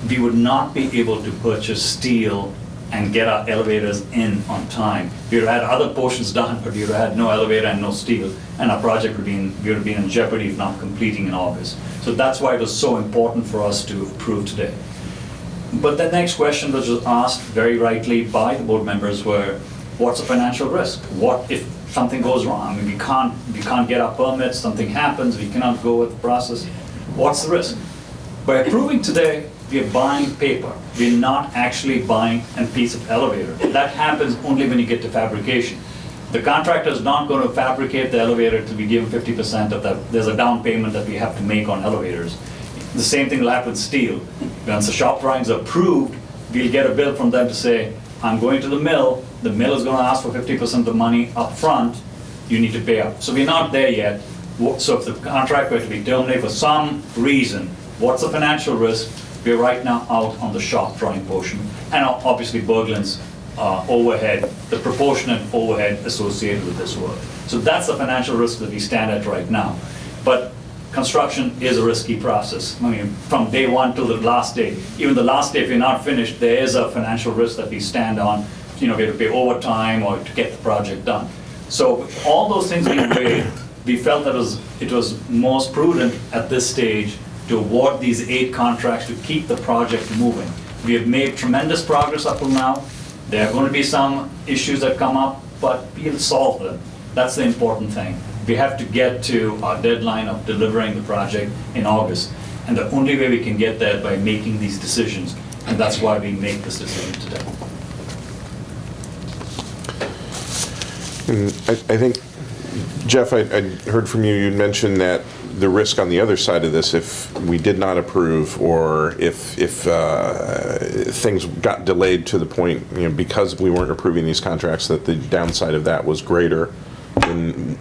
we would not be able to purchase steel and get our elevators in on time. We would have had other portions done, but we would have had no elevator and no steel, and our project would have been in jeopardy if not completing in August. So that's why it was so important for us to approve today. But the next question that was asked very rightly by the board members were, what's the financial risk? What if something goes wrong? I mean, we can't get our permits, something happens, we cannot go with the process. What's the risk? By approving today, we are buying paper. We're not actually buying a piece of elevator. That happens only when you get to fabrication. The contractor is not going to fabricate the elevator till we give him 50% of that. There's a down payment that we have to make on elevators. The same thing will happen with steel. Once the shop drawings are approved, we'll get a bill from them to say, I'm going to the mill is going to ask for 50% of the money up front, you need to pay up. So we're not there yet. So if the contract were to be terminated for some reason, what's the financial risk? We're right now out on the shop drawing portion. And obviously Berglund's overhead, the proportionate overhead associated with this work. So that's the financial risk that we stand at right now. But construction is a risky process. I mean, from day one till the last day. Even the last day, if you're not finished, there is a financial risk that we stand on. We have to pay overtime or to get the project done. So all those things being weighed, we felt that it was most prudent at this stage to award these 8 contracts to keep the project moving. We have made tremendous progress up till now. There are going to be some issues that come up, but we'll solve them. That's the important thing. We have to get to our deadline of delivering the project in August. And the only way we can get there is by making these decisions. And that's why we make this decision today. I think, Jeff, I heard from you, you mentioned that the risk on the other side of this, if we did not approve or if things got delayed to the point, because we weren't approving these contracts, that the downside of that was greater than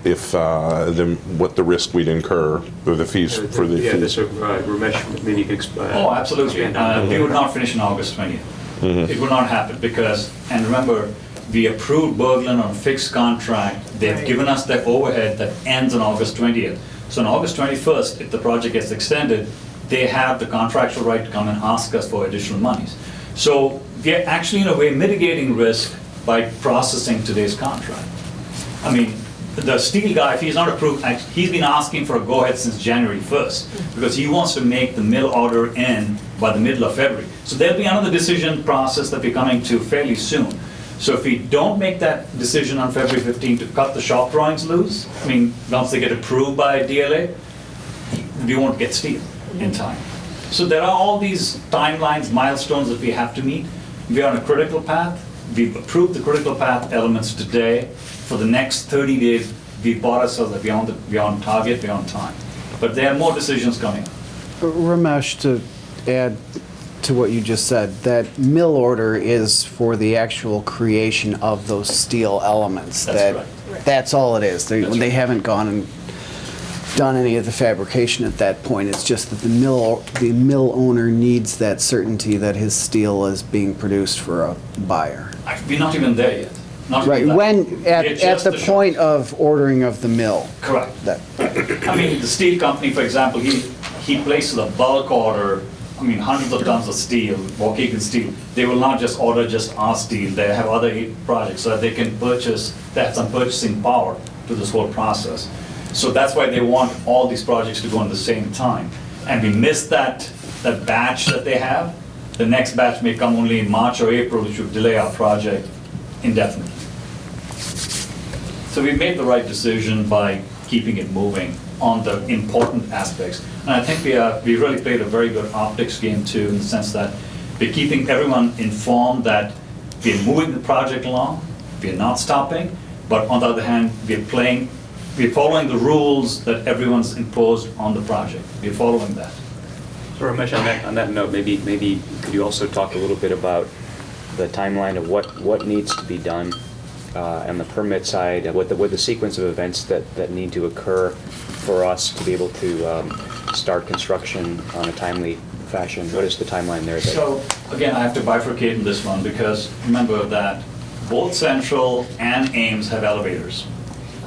what the risk we'd incur or the fees for the fees. Ramesh, maybe you can explain. Oh, absolutely. We would not finish on August 20th. It will not happen because, and remember, we approved Berglund on a fixed contract. They've given us their overhead that ends on August 20th. So on August 21st, if the project gets extended, they have the contractual right to come and ask us for additional monies. So we're actually in a way mitigating risk by processing today's contract. I mean, the steel guy, if he's not approved, he's been asking for a go-ahead since January 1st, because he wants to make the mill order in by the middle of February. So there'll be another decision process that we're coming to fairly soon. So if we don't make that decision on February 15th to cut the shop drawings loose, I mean, once they get approved by DLA, we won't get steel in time. So there are all these timelines, milestones that we have to meet. We are on a critical path. We've approved the critical path elements today. For the next 30 days, we've bought ourselves that we're on target, we're on time. But there are more decisions coming. Ramesh, to add to what you just said, that mill order is for the actual creation of those steel elements. That's right. That's all it is. They haven't gone and done any of the fabrication at that point. It's just that the mill owner needs that certainty that his steel is being produced for a buyer. We're not even there yet. Not Right, even when, at the point of ordering of the mill. Correct. That, I mean, the steel company, for example, he places a bulk order, I mean, hundreds of tons of steel, Waukegan steel. They will not just order just our steel, they have other projects, so that they can purchase, they have some purchasing power to this whole process. So that's why they want all these projects to go at the same time. And we missed that batch that they have. The next batch may come only in March or April, which would delay our project indefinitely. So we made the right decision by keeping it moving on the important aspects. And I think we really played a very good optics game too, in the sense that we're keeping everyone informed that we're moving the project along, we're not stopping, but on the other hand, we're following the rules that everyone's imposed on the project. We're following that. So Ramesh, on that note, maybe could you also talk a little bit about the timeline of what needs to be done on the permit side, what the sequence of events that need to occur for us to be able to start construction on a timely fashion? What is the timeline there? So again, I have to bifurcate in this one, because remember that both Central and Ames have elevators.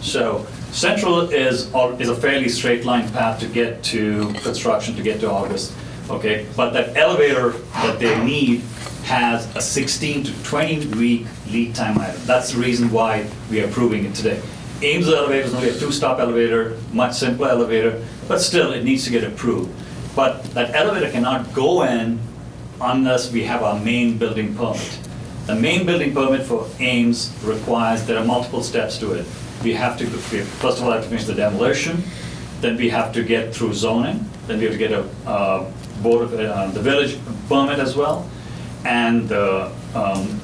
So Central is a fairly straight line path to get to construction, to get to August, okay? But that elevator that they need has a 16 to 20 week lead time item. That's the reason why we are approving it today. Ames elevator is only a two-stop elevator, much simpler elevator, but still it needs to get approved. But that elevator cannot go in unless we have our main building permit. The main building permit for Ames requires, there are multiple steps to it. We have to, first of all, have to finish the demolition, then we have to get through zoning, then we have to get a board of the village permit as well, and the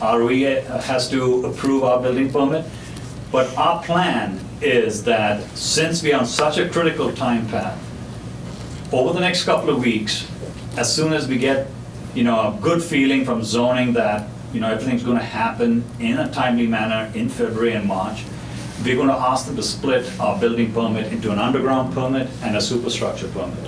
ROE has to approve our building permit. But our plan is that since we are on such a critical time path, over the next couple of weeks, as soon as we get a good feeling from zoning that everything's going to happen in a timely manner in February and March, we're going to ask them to split our building permit into an underground permit and a superstructure permit.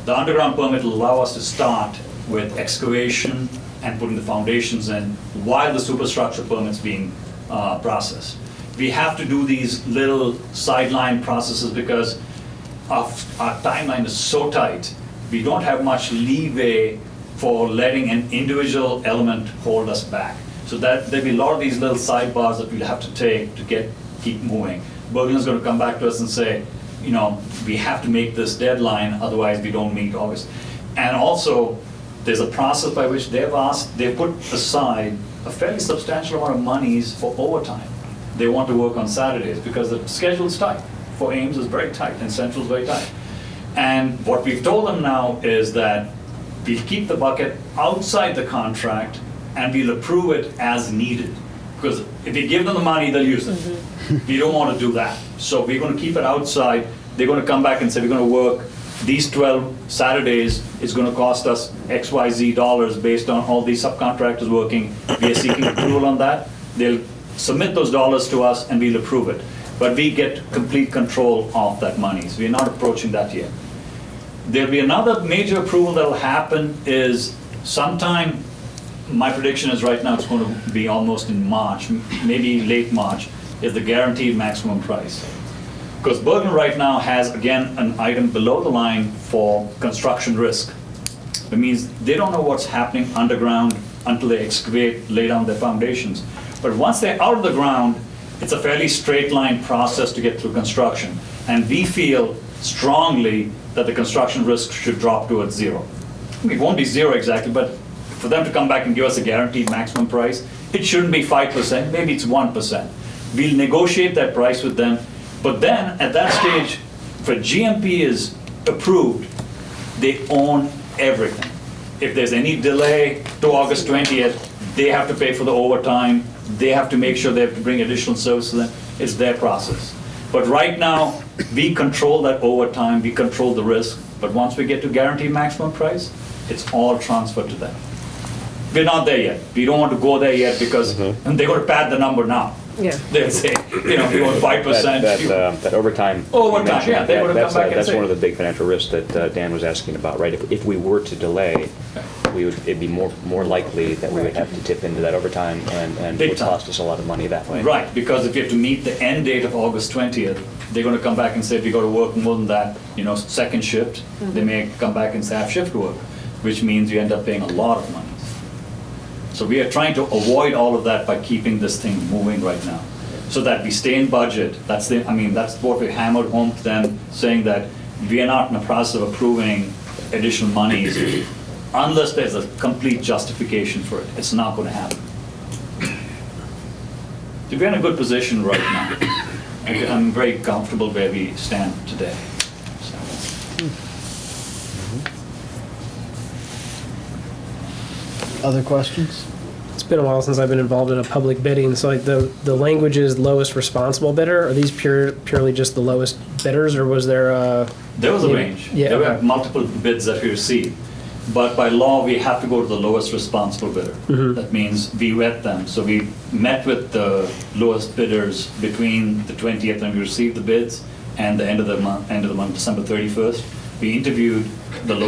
The underground permit will allow us to start with excavation and putting the foundations in while the superstructure permit's being processed. We have to do these little sideline processes because our timeline is so tight. We don't have much leeway for letting an individual element hold us back. So there'll be a lot of these little sidebars that we'll have to take to keep moving. Berglund's going to come back to us and say, we have to make this deadline, otherwise we don't meet August. And also, there's a process by which they've put aside a fairly substantial amount of monies for overtime. They want to work on Saturdays because the schedule's tight. For Ames, it's very tight, and Central's very tight. And what we've told them now is that we'll keep the bucket outside the contract and we'll approve it as needed. Because if we give them the money, they'll use it. We don't want to do that. So we're going to keep it outside. They're going to come back and say, we're going to work these 12 Saturdays. It's going to cost us XYZ dollars based on all these subcontractors working. We are seeking approval on that. They'll submit those dollars to us and we'll approve it. But we get complete control of that money. So we're not approaching that yet. There'll be another major approval that will happen is sometime, my prediction is right now it's going to be almost in March, maybe late March, is the guaranteed maximum price. Because Berglund right now has, again, an item below the line for construction risk. It means they don't know what's happening underground until they excavate, lay down their foundations. But once they're out of the ground, it's a fairly straight line process to get through construction. And we feel strongly that the construction risk should drop towards zero. It won't be zero exactly, but for them to come back and give us a guaranteed maximum price, it shouldn't be 5%, maybe it's 1%. We'll negotiate that price with them, but then at that stage, if a GMP is approved, they own everything. If there's any delay to August 20th, they have to pay for the overtime, they have to make sure they have to bring additional services in. It's their process. But right now, we control that overtime, we control the risk, but once we get to guaranteed maximum price, it's all transferred to them. We're not there yet. We don't want to go there yet because they're going to pad the number now. Yeah. They'll say, you know, if you want 5%. That overtime. Overtime, you mentioned, yeah, they would have come back and that's say. one of the big financial risks that Dan was asking about, right? If we were to delay, it'd be more likely that we would have to tip into that overtime and it would cost us a lot of money that way. Right, because if you have to meet the end date of August 20th, they're going to come back and say, if you go to work more than that, you know, second shift, they may come back and say, have shift work, which means you end up paying a lot of money. So we are trying to avoid all of that by keeping this thing moving right now, so that we stay in budget. That's what we hammered home to them, saying that we are not in the process of approving additional monies unless there's a complete justification for it. It's not going to happen. So we're in a good position right now. I'm very comfortable where we stand today. Other questions? It's been a while since I've been involved in a public bidding, so like the language is lowest responsible bidder. Are these purely just the lowest bidders, or was there a... There was a range. Yeah, there okay. were multiple bids that we received. But by law, we have to go to the lowest responsible bidder. That means we vet them. So we met with the lowest bidders between the 20th when we received the bids and the end of the month, December 31st. We interviewed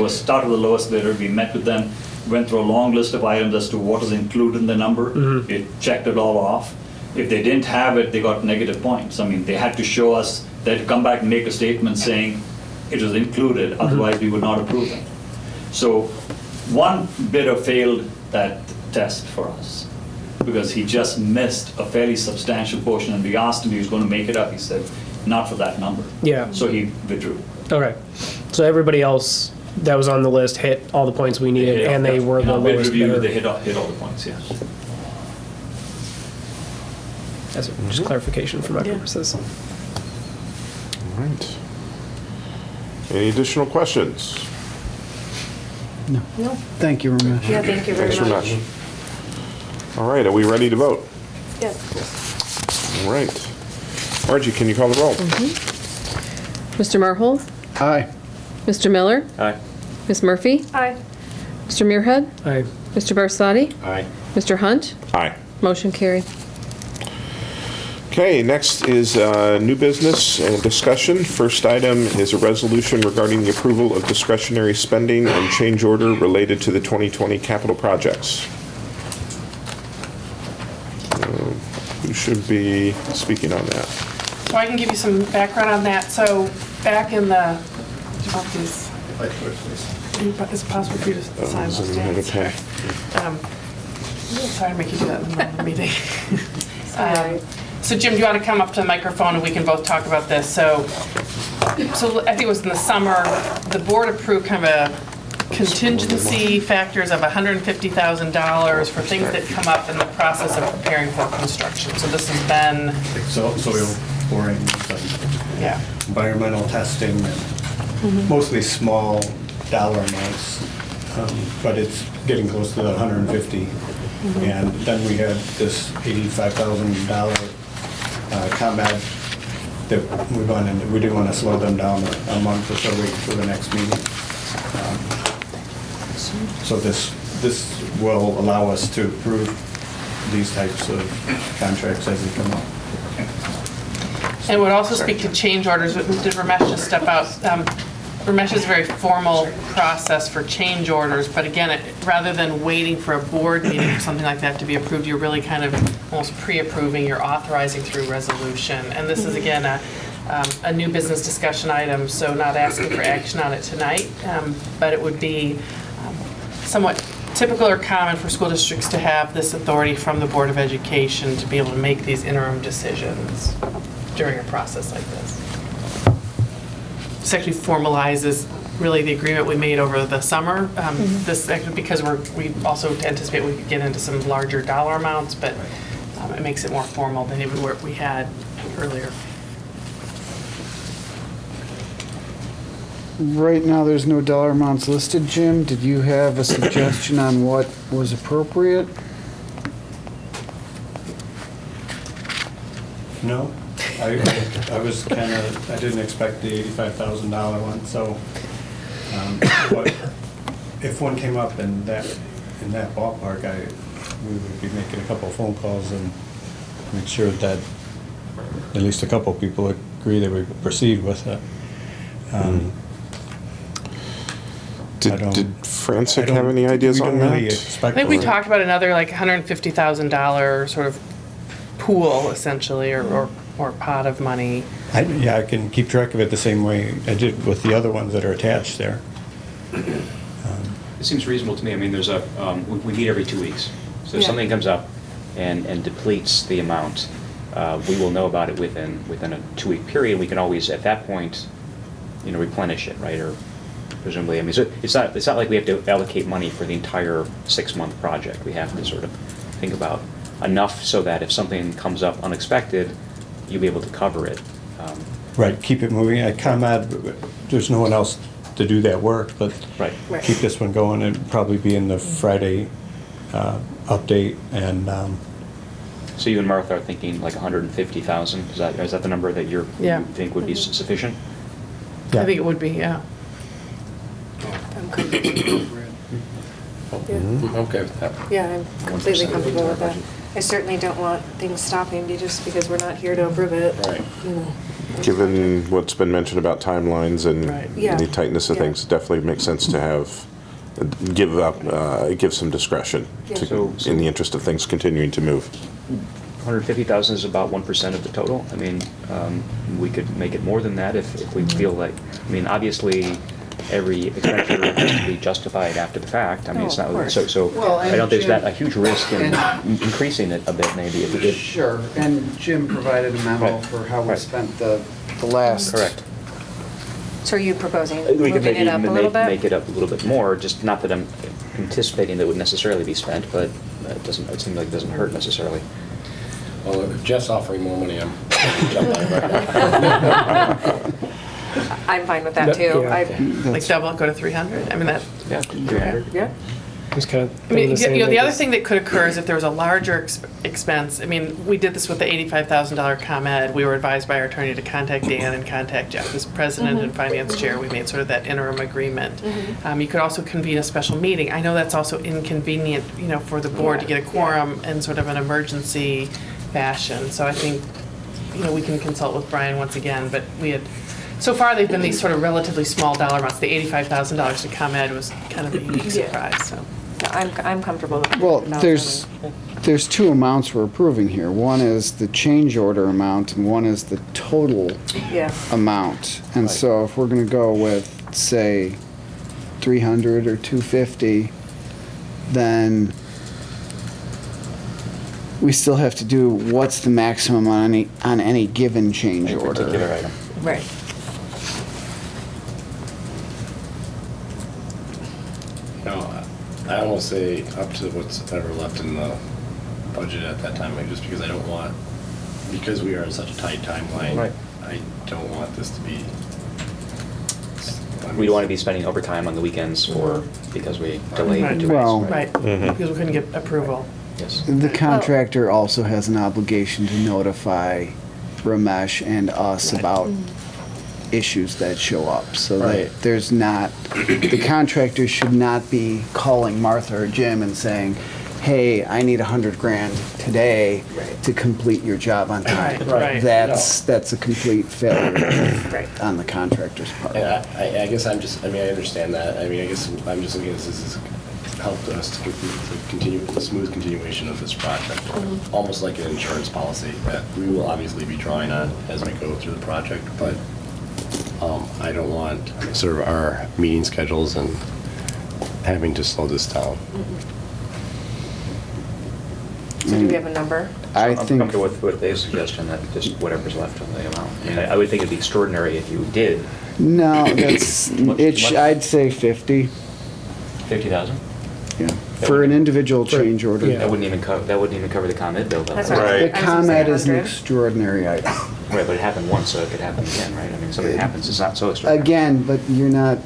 started with the lowest bidder. We met with them, went through a long list of items as to what is included in the number. We checked it all off. If they didn't have it, they got negative points. I mean, they had to show us, they had to come back and make a statement saying it was included, otherwise we would not approve them. So one bidder failed that test for us because he just missed a fairly substantial portion, and we asked him if he was going to make it up. He said, not for that number. Yeah. So he withdrew. Okay. So everybody else that was on the list hit all the points we needed, and they were the bid lowest review, bidder. they hit all the points, yes. That's just clarification for my purposes. All right. Any additional questions? No. Thank you, Ramesh. Yeah, thank you very Thanks much. very much. All right, are we ready to vote? Yes. All right. Margie, can you call the roll? Mr. Marhold? Aye. Mr. Miller? Aye. Ms. Murphy? Aye. Mr. Muirhead? Aye. Mr. Barsadi? Aye. Mr. Hunt? Aye. Motion carried. Okay, next is new business and discussion. First item is a resolution regarding the approval of discretionary spending and change order related to the 2020 capital projects. Who should be speaking on that? So I can give you some background on that. So back in the, is it possible for you to sign those dates? Okay. Sorry to make you do that in the middle of the meeting. So Jim, do you want to come up to the microphone and we can both talk about this? So I think it was in the summer, the board approved kind of a contingency factors of $150,000 for things that come up in the process of preparing for construction. So this has been, Soil borings and yeah. environmental testing, and mostly small dollar amounts, but it's getting close to the 150. And then we had this $85,000 ComEd that we do want to slow them down a month or so, wait for the next meeting. So this will allow us to approve these types of contracts as they come up. And it would also speak to change orders. Did Ramesh just step out? Ramesh is a very formal process for change orders, but again, rather than waiting for a board meeting or something like that to be approved, you're really kind of almost pre-approving, you're authorizing through resolution. And this is, again, a new business discussion item, so not asking for action on it tonight, but it would be somewhat typical or common for school districts to have this authority from the Board of Education to be able to make these interim decisions during a process like this. This actually formalizes really the agreement we made over the summer. This actually, because we also anticipate we could get into some larger dollar amounts, but it makes it more formal than even what we had earlier. Right now, there's no dollar amounts listed. Jim, did you have a suggestion on what was appropriate? No, I was kind of, I didn't expect the $85,000 one, so, but if one came up in that ballpark, we would be making a couple of phone calls and make sure that at least a couple of people agree that we proceed with it. Did Francis have any ideas on that? I think we talked about another like $150,000 sort of pool essentially, or pot of money. Yeah, I can keep track of it the same way I did with the other ones that are attached there. It seems reasonable to me. I mean, there's a, we meet every 2 weeks. So if something comes up and depletes the amount, we will know about it within a 2-week period. We can always, at that point, replenish it, right? Or presumably, I mean, so it's not like we have to allocate money for the entire 6-month project. We have to sort of think about enough so that if something comes up unexpected, you'll be able to cover it. Right, keep it moving. At ComEd, there's no one else to do that work, but keep this one going. It'd probably be in the Friday update. And so you and Martha are thinking like 150,000. Is that the number that you think would be sufficient? I think it would be, yeah. I'm comfortable. I'm okay with that. Yeah, I'm completely comfortable with that. I certainly don't want things stopping just because we're not here to approve it. Right. Given what's been mentioned about timelines and Yeah. the tightness of things, it definitely makes sense to have, give some discretion in the interest of things continuing to move. 150,000 is about 1% of the total. I mean, we could make it more than that if we feel like, I mean, obviously, every expenditure has to be justified after the fact. I mean, it's not, so I don't think there's a huge risk in increasing it a bit, maybe, if we did. Sure, and Jim provided a memo for how we spent the last. Correct. So are you proposing We could moving it up a little bit? make it up a little bit more, just not that I'm anticipating that would necessarily be spent, but it seems like it doesn't hurt necessarily. Well, if Jeff's offering more money, I'm I'm fine with that too. Like double it, go to 300? I mean, that. Yeah, 300. Yeah. Just kind of. I mean, the other thing that could occur is if there was a larger expense. I mean, we did this with the $85,000 ComEd. We were advised by our attorney to contact Dan and contact Jeff as president and finance chair. We made sort of that interim agreement. You could also convene a special meeting. I know that's also inconvenient, for the board to get a quorum in sort of an emergency fashion. So I think, we can consult with Brian once again, but so far they've been these sort of relatively small dollar amounts. The $85,000 to ComEd was kind of a unique surprise, so. I'm comfortable with that. Well, there's two amounts we're approving here. One is the change order amount and one is the total amount. And so if we're gonna go with, say, 300 or 250, then we still have to do what's the maximum on any given change order. Particular item. Right. I almost say up to what's ever left in the budget at that time, just because I don't want, because we are in such a tight timeline, I don't want this to be. We don't want to be spending overtime on the weekends because we delayed the 2 Well, weeks. Right, because we couldn't get approval. Yes. The contractor also has an obligation to notify Ramesh and us about issues that show up, so that there's not, the contractor should not be calling Martha or Jim and saying, hey, I need $100,000 today to complete your job on time. Right. That's a complete failure on the contractor's part. And I guess I understand that. I guess I'm just looking at this as helped us to continue the smooth continuation of this project, almost like an insurance policy that we will obviously be drawing on as we go through the project, but I don't want sort of our meeting schedules and having to slow this down. So do we have a number? I I'm think, comfortable with Dave's suggestion that just whatever's left of the amount. I mean, I would think it'd be extraordinary if you did no, that's, I'd say 50, 50,000. yeah, for an individual change order. That wouldn't even cover the ComEd bill. Though. That's The right. ComEd is an extraordinary item. Right, but it happened once, so it could happen again, right? I mean, something happens, it's not so extraordinary. Again, but you're not,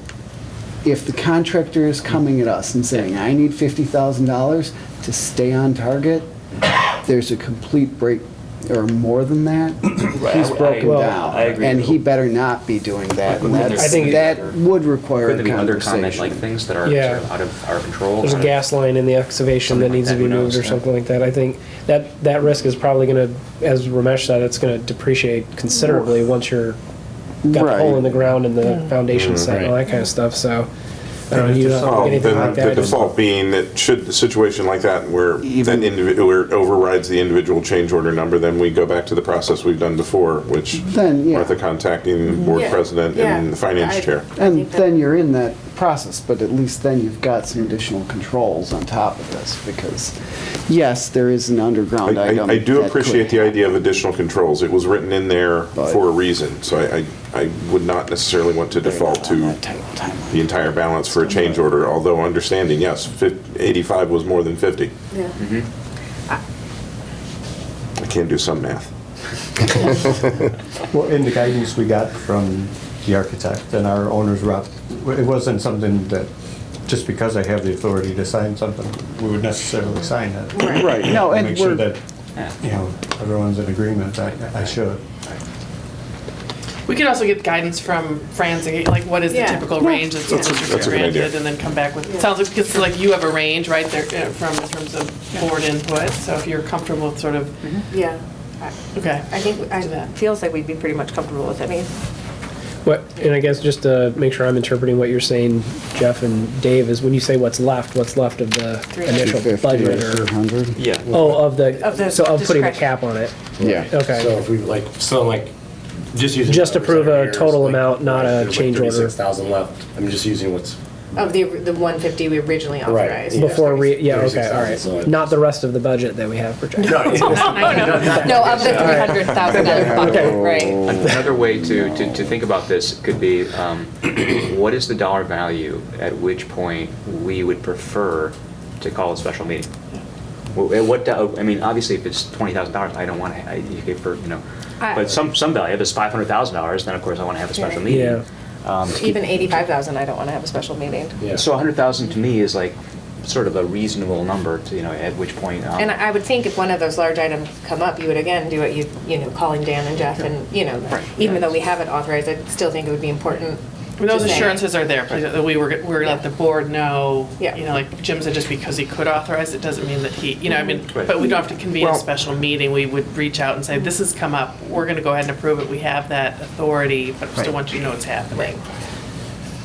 if the contractor is coming at us and saying, I need $50,000 to stay on target, there's a complete break, or more than that, he's broken down. I agree. And he better not be doing that. And I think that would require Could a there be other comment conversation. like things that are Yeah. sort of out of our control? There's a gas line in the excavation that Something needs like to be that, who moved or knows, yeah. something like that. I think that risk is probably going to, as Ramesh said, it's going to depreciate considerably once you're got the hole Right. in the ground and the foundation set and all that kind of stuff. So I don't know, you don't Well, think anything then like the that. default being that should the situation like that where where it overrides the individual change order number, then we go back to the process we've done before, which Then, yeah. Martha contacting the board Yeah. president and the finance chair. And then you're in that process, but at least then you've got some additional controls on top of this, because, yes, there is an underground item. I do that appreciate could- the idea of additional controls. It was written in there for a reason, so I would not necessarily want to default to the entire balance for a change order, although understanding, yes, 85 was more than 50. Yeah. I can't do some math. Well, in the guidance we got from the architect and our owner's rep, it wasn't something that, just because I have the authority to sign something, we would necessarily sign it. Right, no, and Make sure we're, that, you know, everyone's in agreement, I should. We can also get guidance from Franz, like what is the Yeah. typical range that's That's a good idea. granted, and then come back with, it sounds like, because like you have a range, right, there, from, in terms of board input, so if you're comfortable with sort of, Yeah. okay. I think, Do that. feels like we'd be pretty much comfortable with it. I mean, And I guess just to make sure I'm interpreting what you're saying, Jeff and Dave, is when you say what's left of the initial 250 or budget or? 200. Yeah. Oh, Of the so of putting the discretion. cap on it? Yeah. Okay. So if we just using. Just approve a numbers that are total here, amount, not a there's change order. 36,000 left. I'm just using what's. of the 150 we originally Right. authorized. Before yeah, okay, 36,000, all right. so it- Not the rest of the budget that we have projected. No, of the $300,000 bucket, right? Another way to think about this could be, what is the dollar value at which point we would prefer to call a special meeting? I mean, obviously, if it's $20,000, I don't want to, but some value, if it's $500,000, then of course I want to have a special meeting. Yeah. Even 85,000, I don't want to have a special meeting. Yeah. So 100,000 to me is like sort of a reasonable number to, at which point. And I would think if one of those large items come up, you would again do what calling Dan and Jeff and, even though we have it authorized, I still think it would be important. Those to say. assurances are there, that we were going to let the board know, Yeah. like Jim said, just because he could authorize it doesn't mean that he, but we don't have to convene a special meeting. We would reach out and say, this has come up, we're going to go ahead and approve it, we have that authority, but I still want you to know it's happening.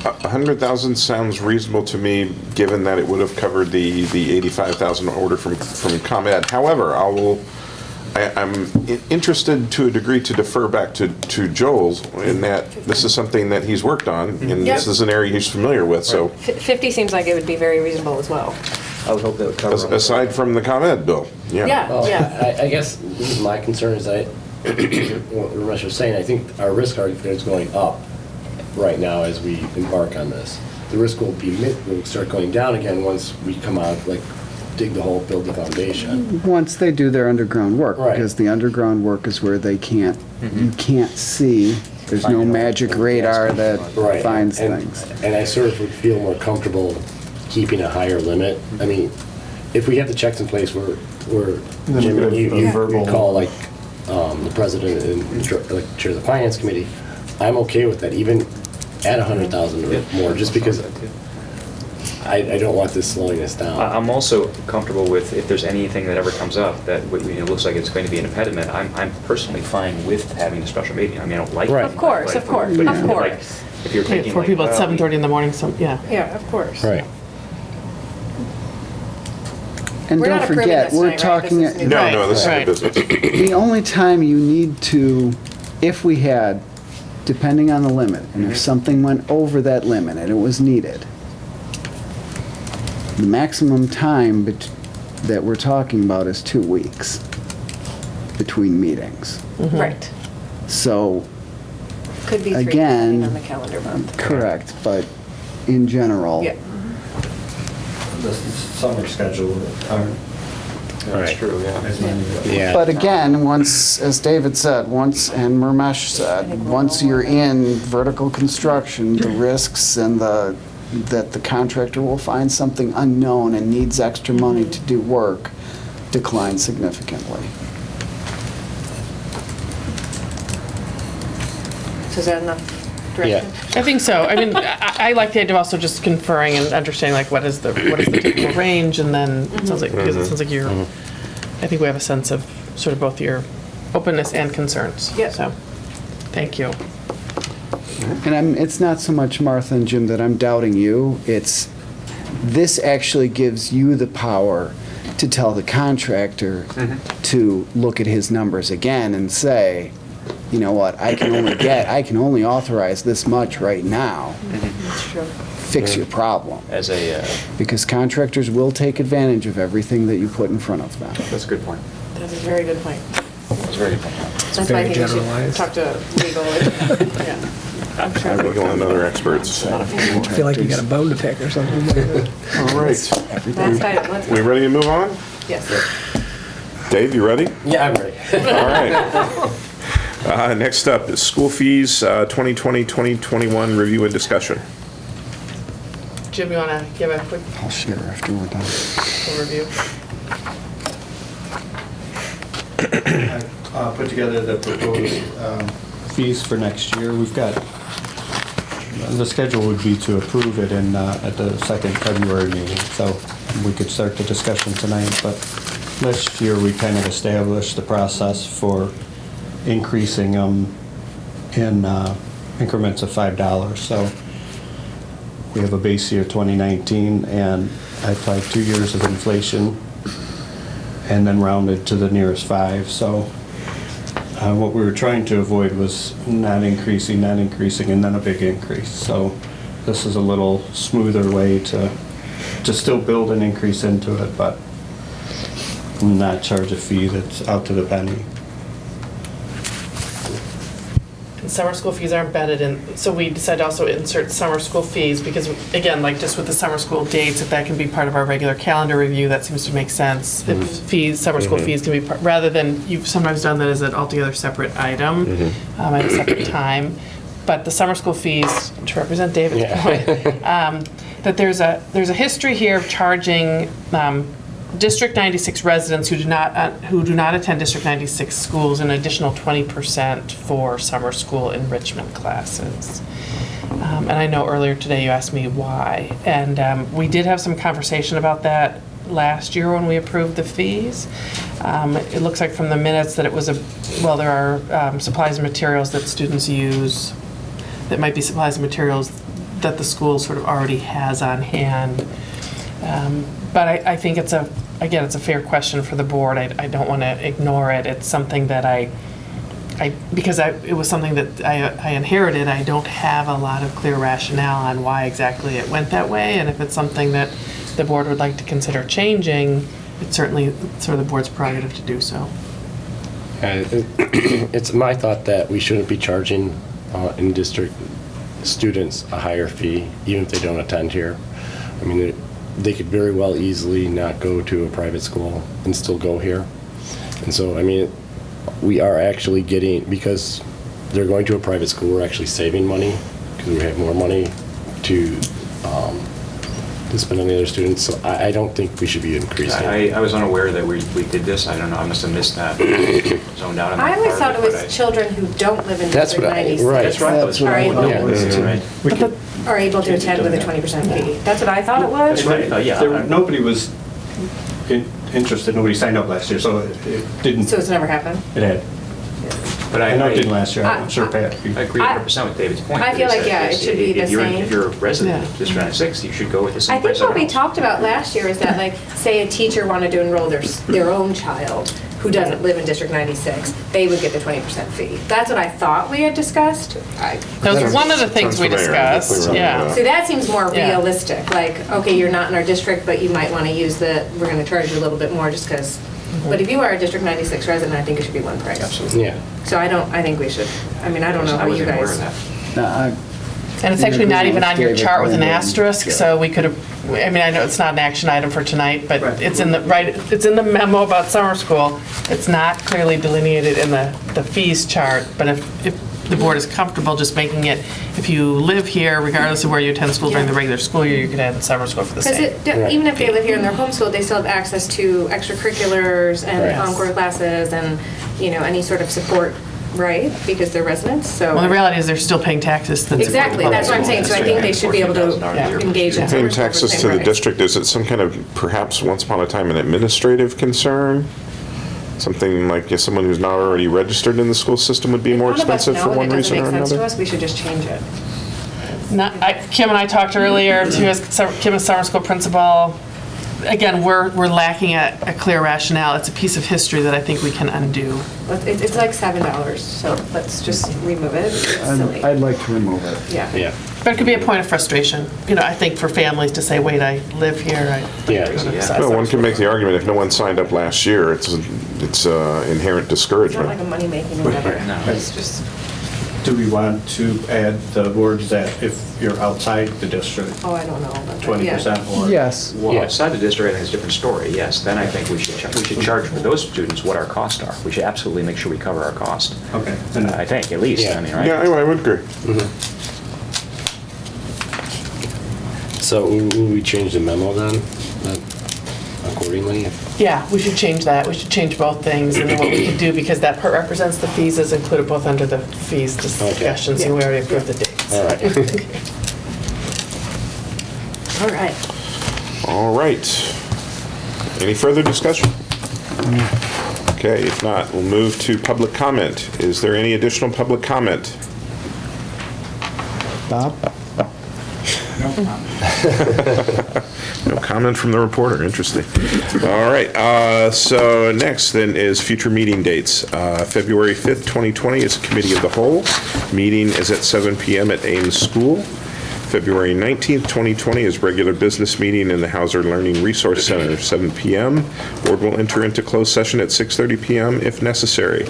100,000 sounds reasonable to me, given that it would have covered the 85,000 order from ComEd. However, I'm interested to a degree to defer back to Joel's in that this is something that he's worked on, and this is an area he's familiar with, so. 50 seems like it would be very reasonable as well. I would hope that would cover. Aside from the ComEd bill, yeah. Well, Yeah. I guess my concern is what Ramesh was saying, I think our risk is going up right now as we embark on this. The risk will start going down again once we come out, dig the hole, build the foundation. Once they do their underground work, Right. because the underground work is where you can't see, there's no magic radar that Right. finds And- things. And I sort of would feel more comfortable keeping a higher limit. I mean, if we have the checks in place where Jim, you call the president and chair of the finance committee, I'm okay with that, even at 100,000 or more, just because I don't want this slowing us down. I'm also comfortable with if there's anything that ever comes up that looks like it's going to be an impediment. I'm personally fine with having a special meeting. I mean, I don't like it. Of course, but- of course, but of if, like, course. if you're thinking For people at well, 7:30 in the morning, yeah. Yeah, of course. Right. And We're don't not approving forget, this we're tonight, right? talking, This is new. No, this is Right. the business. the only time you need to, if we had, depending on the limit, and if something went over that limit and it was needed, The maximum time that we're talking about is 2 weeks between meetings. Right. So, Could be 3 Again- depending on the calendar month. correct, but in general. Yeah. The summer schedule aren't. That's true, yeah. Yeah. But again, once, as David said, and Murmesh said, once you're in vertical construction, the risks and that the contractor will find something unknown and needs extra money to do work decline significantly. So is that enough direction? I think so. I mean, I like the idea of also just conferring and understanding like what is the typical range, and then it sounds like, because it sounds like you're, I think we have a sense of sort of both your openness and concerns. Yep. So, thank you. And it's not so much Martha and Jim that I'm doubting you, this actually gives you the power to tell the contractor to look at his numbers again and say, you know what, I can only authorize this much right now. That's true. Fix your problem. As a, Because contractors will take advantage of everything that you put in front of them. that's a good point. That's a very good point. That's a very good point. That's why I think we should talk to legal. Yeah. I'm sure. Legal and other experts. I feel like you got a bone to pick or something. All right. Last item, let's We go. ready to move on? Yes. Dave, you ready? Yeah, I'm ready. All right. Next up is school fees, 2020-2021 review and discussion. Jim, you want to give a quick I'll share after we're done. overview? I put together the proposed fees for next year. We've got, the schedule would be to approve it at the second February meeting, so we could start the discussion tonight, but last year we kind of established the process for increasing them in increments of $5. So we have a base year 2019, and I applied 2 years of inflation and then rounded to the nearest 5. So what we were trying to avoid was not increasing, and then a big increase. So this is a little smoother way to still build an increase into it, but not charge a fee that's out to the penny. And summer school fees are embedded in, so we decided to also insert summer school fees because, again, like just with the summer school dates, if that can be part of our regular calendar review, that seems to make sense. If summer school fees can be, rather than, you've sometimes done that as an altogether separate item at a separate time. But the summer school fees, to represent David's point, that there's a history here of charging District 96 residents who do not attend District 96 schools an additional 20% for summer school enrichment classes. And I know earlier today you asked me why, and we did have some conversation about that last year when we approved the fees. It looks like from the minutes that it was there are supplies and materials that students use that might be supplies and materials that the school sort of already has on hand. But I think it's a fair question for the board. I don't want to ignore it. It's something that because it was something that I inherited, I don't have a lot of clear rationale on why exactly it went that way. And if it's something that the board would like to consider changing, it's certainly sort of the board's prerogative to do so. It's my thought that we shouldn't be charging in-district students a higher fee, even if they don't attend here. I mean, they could very well easily not go to a private school and still go here. And so, I mean, we are actually getting, because they're going to a private school, we're actually saving money because we have more money to spend on the other students. So I don't think we should be increasing. I was unaware that we did this. I don't know. I must have missed that. Zoned out on that I always part thought of it was children who don't live in That's District what I- 96. right. That's right. That's what Are I able, Right. are able to attend with a 20% fee. That's what I thought it was. That's right. Yeah. Nobody was interested, nobody signed up last year, so it didn't. So it's never happened? It had. But I know it didn't last year, I'm sure Pat. I agree 100% with David's point. I feel like, That it should be the if you're- same. If you're a resident Yeah. of District 96, you should go with the same I price think what we everyone else. talked about last year is that, like, say a teacher wanted to enroll their own child, who doesn't live in District 96, they would get the 20% fee. That's what I thought we had discussed. That was one of the things we discussed, yeah. So that seems more Yeah. realistic, like, okay, you're not in our district, but you might want to use we're going to charge you a little bit more just because. But if you are a District 96 resident, I think it should be one price. Absolutely. Yeah. So I think we should, I mean, I don't know how you guys. And it's actually not even on your chart with an asterisk, so we could have, I mean, I know it's not an action item for tonight, but it's in it's in the memo about summer school. It's not clearly delineated in the fees chart, but if the board is comfortable just making it, if you live here, regardless of where you attend school during the regular school year, you could add summer school for the same. Because even if they live here and they're homeschooled, they still have access to extracurriculars and encore classes and, any sort of support, right? Because they're residents, so. Well, the reality is they're still paying taxes. Exactly, that's what I'm saying, so I think they should be able to engage in. Paying taxes to the district, is it some kind of, perhaps once upon a time, an administrative concern? Something like if someone who's not already registered in the school system would be more expensive for one reason or If none of us know, and it doesn't make sense to another? us, we should just change it. Kim and I talked earlier, Kim is summer school principal. Again, we're lacking a clear rationale. It's a piece of history that I think we can undo. It's like $7, so let's just remove it. It's silly. I'd like to remove it. Yeah. Yeah. But it could be a point of frustration, I think, for families to say, wait, I live here. Well, one can make the argument, if no one signed up last year, it's inherent It's discouragement. not like a money-making endeavor. It's just. Do we want to add the words that if you're outside the district, Oh, I don't know. about that. 20% or? Yes. Well, outside the district, I think it's a different story, yes. Then I think we should charge for those students what our costs are. We should absolutely make sure we cover our cost. Okay. I think, at least, I mean, right? Yeah, I would agree. So will we change the memo then, accordingly? Yeah, we should change that. We should change both things, and then what we can do, because that part represents the fees, is included both under the fees discussions, and we already approved the dates. All right. All right. All right. Any further discussion? Okay, if not, we'll move to public comment. Is there any additional public comment? Bob? No comment from the reporter, interesting. All right, so next then is future meeting dates. February 5th, 2020 is Committee of the Whole. Meeting is at 7 p.m. at Ames School. February 19th, 2020 is regular business meeting in the Hauser Learning Resource Center, 7 p.m. Board will enter into closed session at 6:30 p.m. if necessary.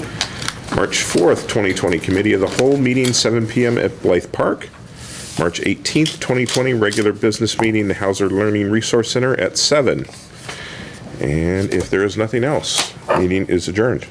March 4th, 2020, Committee of the Whole, meeting 7 p.m. at Blythe Park. March 18th, 2020, regular business meeting, the Hauser Learning Resource Center at 7. And if there is nothing else, meeting is adjourned.